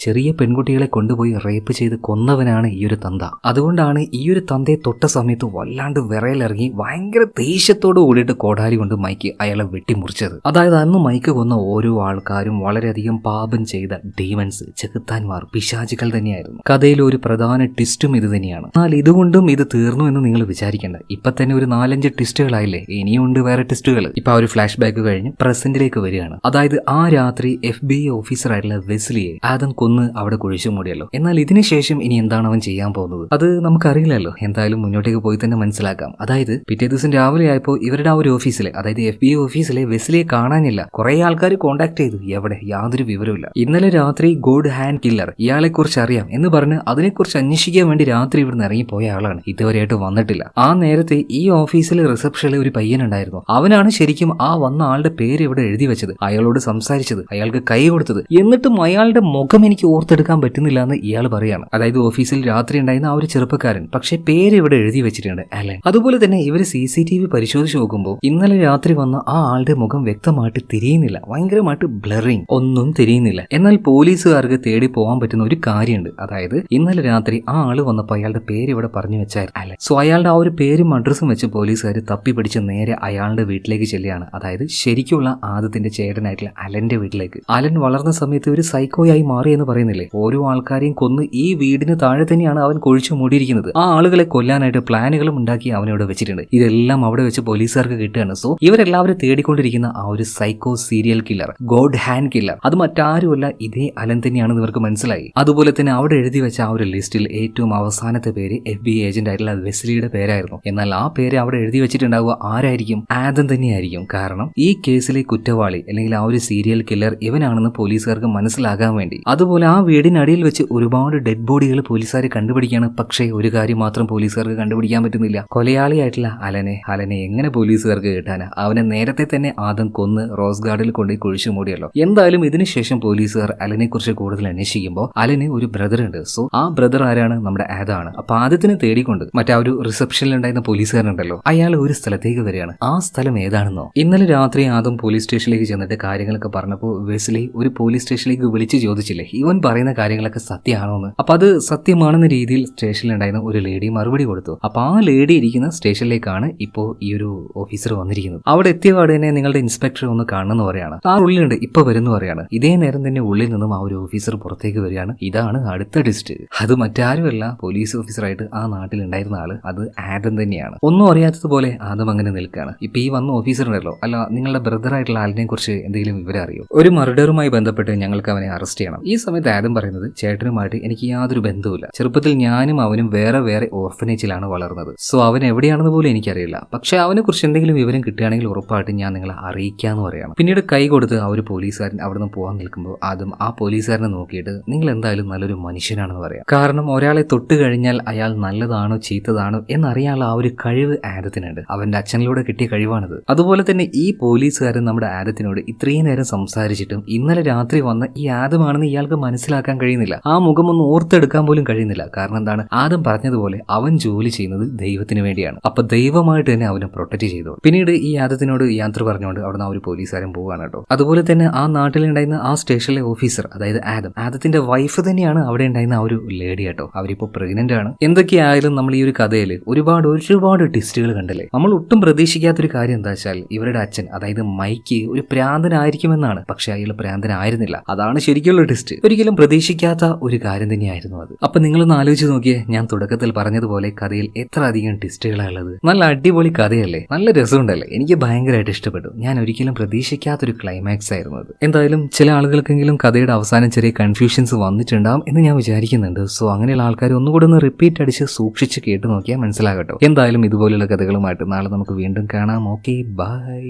ചെറിയ പെൺകുട്ടികളെ കൊണ്ടുപോയി റേപ്പ് ചെയ്ത് കൊന്നവനാണ് ഈ ഒരു തന്ത. അതുകൊണ്ടാണ് ഈ ഒരു തന്തയെ തൊട്ട സമയത്ത് വല്ലാണ്ട് വിറയിലിറങ്ങി ഭയങ്കര ദേഷ്യത്തോട് കൂടിയിട്ട് കോടാലി കൊണ്ട് മൈക്ക് അയാളെ വെട്ടിമുറിച്ചത്. അതായത് അന്ന് മൈക്ക് കൊന്ന ഓരോ ആൾക്കാരും വളരെയധികം പാപം ചെയ്ത ഡീമൻസ്, ചെകുത്താന്മാർ, പിശാചുകൾ തന്നെയായിരുന്നു. കഥയിൽ ഒരു പ്രധാന ട്വിസ്റ്റും ഇത് തന്നെയാണ്. എന്നാൽ ഇതുകൊണ്ടും ഇത് തീർന്നു എന്ന് നിങ്ങൾ വിചാരിക്കേണ്ട. ഇപ്പൊ തന്നെ ഒരു 4-5 ട്വിസ്റ്റുകളായില്ലേ, ഇനിയുണ്ട് വേറെ ട്വിസ്റ്റുകൾ. ഇപ്പൊ ആ ഒരു ഫ്ലാഷ് ബാക്ക് കഴിഞ്ഞ് പ്രസന്റിലേക്ക് വരികയാണ്. അതായത് ആ രാത്രി FBI ഓഫീസറായിട്ടുള്ള വെസ്ലിയെ ആദം കൊന്ന് അവിടെ കുഴിച്ചു മൂടിയല്ലോ. എന്നാൽ ഇതിനുശേഷം ഇനി എന്താണ് അവൻ ചെയ്യാൻ പോകുന്നത് അത് നമുക്കറിയില്ലല്ലോ. എന്തായാലും മുന്നോട്ടേക്ക് പോയി തന്നെ മനസ്സിലാക്കാം. അതായത് പിറ്റേ ദിവസം രാവിലെ ആയപ്പോൾ ഇവരുടെ ആ ഒരു ഓഫീസിലെ, അതായത് FBI ഓഫീസിലെ വെസ്ലിയെ കാണാനില്ല. കുറെ ആൾക്കാർ കോണ്ടാക്ട് ചെയ്തു, എവിടെ, യാതൊരു വിവരമില്ല. ഇന്നലെ രാത്രി ഗോഡ് ഹാൻഡ് കില്ലർ, ഇയാളെ കുറിച്ച് അറിയാം എന്ന് പറഞ്ഞ് അതിനെക്കുറിച്ച് അന്വേഷിക്കാൻ വേണ്ടി രാത്രി ഇവിടുന്ന് ഇറങ്ങിപ്പോയ ആളാണ്. ഇതുവരെയായിട്ട് വന്നിട്ടില്ല. ആ നേരത്തെ ഈ ഓഫീസിലെ റിസപ്ഷനിലെ ഒരു പയ്യനുണ്ടായിരുന്നു. അവനാണ് ശരിക്കും ആ വന്ന ആളുടെ പേര് ഇവിടെ എഴുതി വെച്ചത്, അയാളോട് സംസാരിച്ചത്, അയാൾക്ക് കൈ കൊടുത്തത്. എന്നിട്ടും അയാളുടെ മുഖം എനിക്ക് ഓർത്തെടുക്കാൻ പറ്റുന്നില്ല എന്ന് ഇയാൾ പറയാണ്. അതായത് ഓഫീസിൽ രാത്രി ഉണ്ടായിരുന്ന ആ ഒരു ചെറുപ്പക്കാരൻ, പക്ഷെ പേര് ഇവിടെ എഴുതി വെച്ചിട്ടുണ്ട്, അലൻ. അതുപോലെ തന്നെ ഇവർ CCTV പരിശോധിച്ച് നോക്കുമ്പോൾ ഇന്നലെ രാത്രി വന്ന ആ ആളുടെ മുഖം വ്യക്തമായിട്ട് തിരിയുന്നില്ല, ഭയങ്കരമായിട്ട് ബ്ലറിങ്, ഒന്നും തിരിയുന്നില്ല. എന്നാൽ പോലീസുകാർക്ക് തേടി പോകാൻ പറ്റുന്ന ഒരു കാര്യമുണ്ട്. അതായത് ഇന്നലെ രാത്രി ആ ആള് വന്നപ്പോൾ അയാളുടെ പേര് ഇവിടെ പറഞ്ഞു വെച്ചായിരുന്നു അലൻ. സോ അയാളുടെ ആ ഒരു പേരും അഡ്രസ്സും വെച്ച് പോലീസുകാർ തപ്പി പിടിച്ച് നേരെ അയാളുടെ വീട്ടിലേക്ക് ചെല്ലുകയാണ്. അതായത് ശരിക്കുള്ള ആദത്തിന്റെ ചേട്ടനായിട്ടുള്ള അലന്റെ വീട്ടിലേക്ക്. അലൻ വളർന്ന സമയത്ത് ഒരു സൈക്കോയായി മാറി എന്ന് പറയുന്നില്ലേ. ഓരോ ആൾക്കാരെയും കൊന്ന് ഈ വീടിന് താഴെ തന്നെയാണ് അവൻ കുഴിച്ചു മൂടിയിരിക്കുന്നത്. ആ ആളുകളെ കൊല്ലാനായിട്ട് പ്ലാനുകളും ഉണ്ടാക്കി അവനവിടെ വെച്ചിട്ടുണ്ട്. ഇതെല്ലാം അവിടെ വെച്ച് പോലീസുകാർക്ക് കിട്ടുകയാണ്. സോ ഇവരെല്ലാവരും തേടിക്കൊണ്ടിരിക്കുന്ന ആ ഒരു psycho serial killer, God hand killer, അത് മറ്റാരുമല്ല ഇതേ അലൻ തന്നെയാണെന്ന് ഇവർക്ക് മനസ്സിലായി. അതുപോലെ തന്നെ അവിടെ എഴുതി വെച്ച ആ ഒരു ലിസ്റ്റിൽ ഏറ്റവും അവസാനത്തെ പേര് FBI ഏജന്റ് ആയിട്ടുള്ള വെസ്ലിയുടെ പേരായിരുന്നു. എന്നാൽ ആ പേര് അവിടെ എഴുതി വെച്ചിട്ടുണ്ടാവുക ആരായിരിക്കും? ആദം തന്നെയായിരിക്കും. കാരണം ഈ കേസിലെ കുറ്റവാളി അല്ലെങ്കിൽ ആ ഒരു സീരിയൽ കില്ലർ ഇവനാണെന്ന് പോലീസുകാർക്ക് മനസ്സിലാകാൻ വേണ്ടി. അതുപോലെ ആ വീടിനടിയിൽ വെച്ച് ഒരുപാട് ഡെഡ് ബോഡികൾ പോലീസുകാർ കണ്ടുപിടിക്കുകയാണ്. പക്ഷേ ഒരു കാര്യം മാത്രം പോലീസുകാർക്ക് കണ്ടുപിടിക്കാൻ പറ്റുന്നില്ല. കൊലയാളിയായിട്ടുള്ള അലനെ എങ്ങനെ പോലീസുകാർക്ക് കിട്ടാനാ? അവനെ നേരത്തെ തന്നെ ആദം കൊന്ന് റോസ് ഗാർഡിൽ കൊണ്ടുപോയി കുഴിച്ചു മൂടിയല്ലോ. എന്തായാലും ഇതിനുശേഷം പോലീസുകാർ അലനെ കുറിച്ച് കൂടുതൽ അന്വേഷിക്കുമ്പോൾ അലന് ഒരു ബ്രദർ ഉണ്ട്. സോ ആ ബ്രദർ ആരാണ്? നമ്മുടെ ആദമാണ്. അപ്പൊ ആദ്യത്തിന് തേടിക്കൊണ്ട് മറ്റേ ആ ഒരു റിസപ്ഷനിൽ ഉണ്ടായിരുന്ന പോലീസുകാരുണ്ടല്ലോ, അയാൾ ഒരു സ്ഥലത്തേക്ക് വരികയാണ്. ആ സ്ഥലം ഏതാണെന്നോ? ഇന്നലെ രാത്രി ആദം പോലീസ് സ്റ്റേഷനിലേക്ക് ചെന്നിട്ട് കാര്യങ്ങളൊക്കെ പറഞ്ഞപ്പോൾ വെസ്ലി ഒരു പോലീസ് സ്റ്റേഷനിലേക്ക് വിളിച്ച് ചോദിച്ചില്ലേ ഇവൻ പറയുന്ന കാര്യങ്ങളൊക്കെ സത്യമാണോ എന്ന്. അപ്പൊ അത് സത്യമാണെന്ന രീതിയിൽ സ്റ്റേഷനിലുണ്ടായിരുന്ന ഒരു ലേഡി മറുപടി കൊടുത്തു. അപ്പൊ ആ ലേഡി ഇരിക്കുന്ന സ്റ്റേഷനിലേക്കാണ് ഇപ്പോൾ ഈ ഒരു ഓഫീസർ വന്നിരിക്കുന്നത്. അവിടെ എത്തിയ പാട് തന്നെ നിങ്ങളുടെ ഇൻസ്പെക്ടർ ഒന്ന് കാണണമെന്ന് പറയാണ്. ആ ഉള്ളിലുണ്ട്, ഇപ്പൊ വരുന്നു പറയാണ്. ഇതേ നേരം തന്നെ ഉള്ളിൽ നിന്നും ആ ഒരു ഓഫീസർ പുറത്തേക്ക് വരികയാണ്. ഇതാണ് അടുത്ത ട്വിസ്റ്റ്. അത് മറ്റാരുമല്ല, പോലീസ് ഓഫീസറായിട്ട് ആ നാട്ടിൽ ഉണ്ടായിരുന്ന ആള്, അത് ആദം തന്നെയാണ്. ഒന്നും അറിയാത്തതുപോലെ ആദം അങ്ങനെ നിൽക്കുകയാണ്. ഇപ്പൊ ഈ വന്ന ഓഫീസർ ഉണ്ടല്ലോ, അല്ല നിങ്ങളുടെ ബ്രദർ ആയിട്ടുള്ള ആളിനെ കുറിച്ച് എന്തെങ്കിലും വിവരം അറിയോ? ഒരു മർഡറുമായി ബന്ധപ്പെട്ട് ഞങ്ങൾക്ക് അവനെ അറസ്റ്റ് ചെയ്യണം. ഈ സമയത്ത് ആദം പറയുന്നത്, ചേട്ടനുമായിട്ട് എനിക്ക് യാതൊരു ബന്ധവുമില്ല. ചെറുപ്പത്തിൽ ഞാനും അവനും വേറെ ഓർഫനേജിലാണ് വളർന്നത്. സോ അവൻ എവിടെയാണെന്ന് പോലും എനിക്കറിയില്ല. പക്ഷെ അവനെ കുറിച്ച് എന്തെങ്കിലും വിവരം കിട്ടുകയാണെങ്കിൽ ഉറപ്പായിട്ടും ഞാൻ നിങ്ങളെ അറിയിക്കാന്ന് പറയണം. പിന്നീട് കൈ കൊടുത്ത് ആ ഒരു പോലീസുകാരൻ അവിടുന്ന് പോകാൻ നിൽക്കുമ്പോൾ ആദ്യം ആ പോലീസുകാരനെ നോക്കിയിട്ട് നിങ്ങൾ എന്തായാലും നല്ലൊരു മനുഷ്യനാണെന്ന് പറയാം. കാരണം ഒരാളെ തൊട്ട് കഴിഞ്ഞാൽ അയാൾ നല്ലതാണോ ചീത്തതാണോ എന്നറിയാനുള്ള ആ ഒരു കഴിവ് ആദത്തിനുണ്ട്. അവന്റെ അച്ഛനിലൂടെ കിട്ടിയ കഴിവാണിത്. അതുപോലെ തന്നെ ഈ പോലീസുകാരൻ നമ്മുടെ ആദത്തിനോട് ഇത്രയും നേരം സംസാരിച്ചിട്ടും ഇന്നലെ രാത്രി വന്ന ഈ ആദമാണെന്ന് ഇയാൾക്ക് മനസ്സിലാക്കാൻ കഴിയുന്നില്ല. ആ മുഖം ഒന്ന് ഓർത്തെടുക്കാൻ പോലും കഴിയുന്നില്ല. കാരണം എന്താണ്, ആദം പറഞ്ഞതുപോലെ അവൻ ജോലി ചെയ്യുന്നത് ദൈവത്തിന് വേണ്ടിയാണ്. അപ്പൊ ദൈവമായിട്ട് തന്നെ അവനെ പ്രൊട്ടക്ട് ചെയ്തു. പിന്നീട് ഈ ആദത്തിനോട് യാത്ര പറഞ്ഞുകൊണ്ട് അവിടുന്ന് ആ ഒരു പോലീസുകാരൻ പോവുകയാണ് കേട്ടോ. അതുപോലെ തന്നെ ആ നാട്ടിലുണ്ടായിരുന്ന ആ സ്റ്റേഷനിലെ ഓഫീസർ, അതായത് ആദത്തിന്റെ വൈഫ് തന്നെയാണ് അവിടെ ഉണ്ടായിരുന്ന ആ ഒരു ലേഡി കേട്ടോ. അവരിപ്പോ പ്രഗ്നന്റ് ആണ്. എന്തൊക്കെയായാലും നമ്മൾ ഈ ഒരു കഥയിൽ ഒരുപാട് ട്വിസ്റ്റുകൾ കണ്ടല്ലേ. നമ്മൾ ഒട്ടും പ്രതീക്ഷിക്കാത്തൊരു കാര്യം എന്താ വെച്ചാൽ ഇവരുടെ അച്ഛൻ, അതായത് മൈക്ക് ഒരു പ്രാന്തനായിരിക്കുമെന്നാണ്. പക്ഷെ അയാൾ പ്രാന്തനായിരുന്നില്ല. അതാണ് ശരിക്കുള്ള ട്വിസ്റ്റ്. ഒരിക്കലും പ്രതീക്ഷിക്കാത്ത ഒരു കാര്യം തന്നെയായിരുന്നു അത്. അപ്പൊ നിങ്ങളൊന്ന് ആലോചിച്ച് നോക്കിയേ, ഞാൻ തുടക്കത്തിൽ പറഞ്ഞതുപോലെ കഥയിൽ എത്ര അധികം ട്വിസ്റ്റുകളാണ് ഉള്ളത്. നല്ല അടിപൊളി കഥയല്ലേ, നല്ല രസമുണ്ടല്ലേ. എനിക്ക് ഭയങ്കരമായിട്ട് ഇഷ്ടപ്പെട്ടു. ഞാൻ ഒരിക്കലും പ്രതീക്ഷിക്കാത്തൊരു ക്ലൈമാക്സ് ആയിരുന്നു അത്. എന്തായാലും ചില ആളുകൾക്കെങ്കിലും കഥയുടെ അവസാനം ചെറിയ കൺഫ്യൂഷൻസ് വന്നിട്ടുണ്ടാവും എന്ന് ഞാൻ വിചാരിക്കുന്നുണ്ട്. സോ അങ്ങനെയുള്ള ആൾക്കാർ ഒന്നുകൂടെ ഒന്ന് റിപ്പീറ്റ് അടിച്ച് സൂക്ഷിച്ച് കേട്ട് നോക്കിയാൽ മനസ്സിലാകട്ടോ. എന്തായാലും ഇതുപോലെയുള്ള കഥകളുമായിട്ട് നാളെ നമുക്ക് വീണ്ടും കാണാം. Okay, by.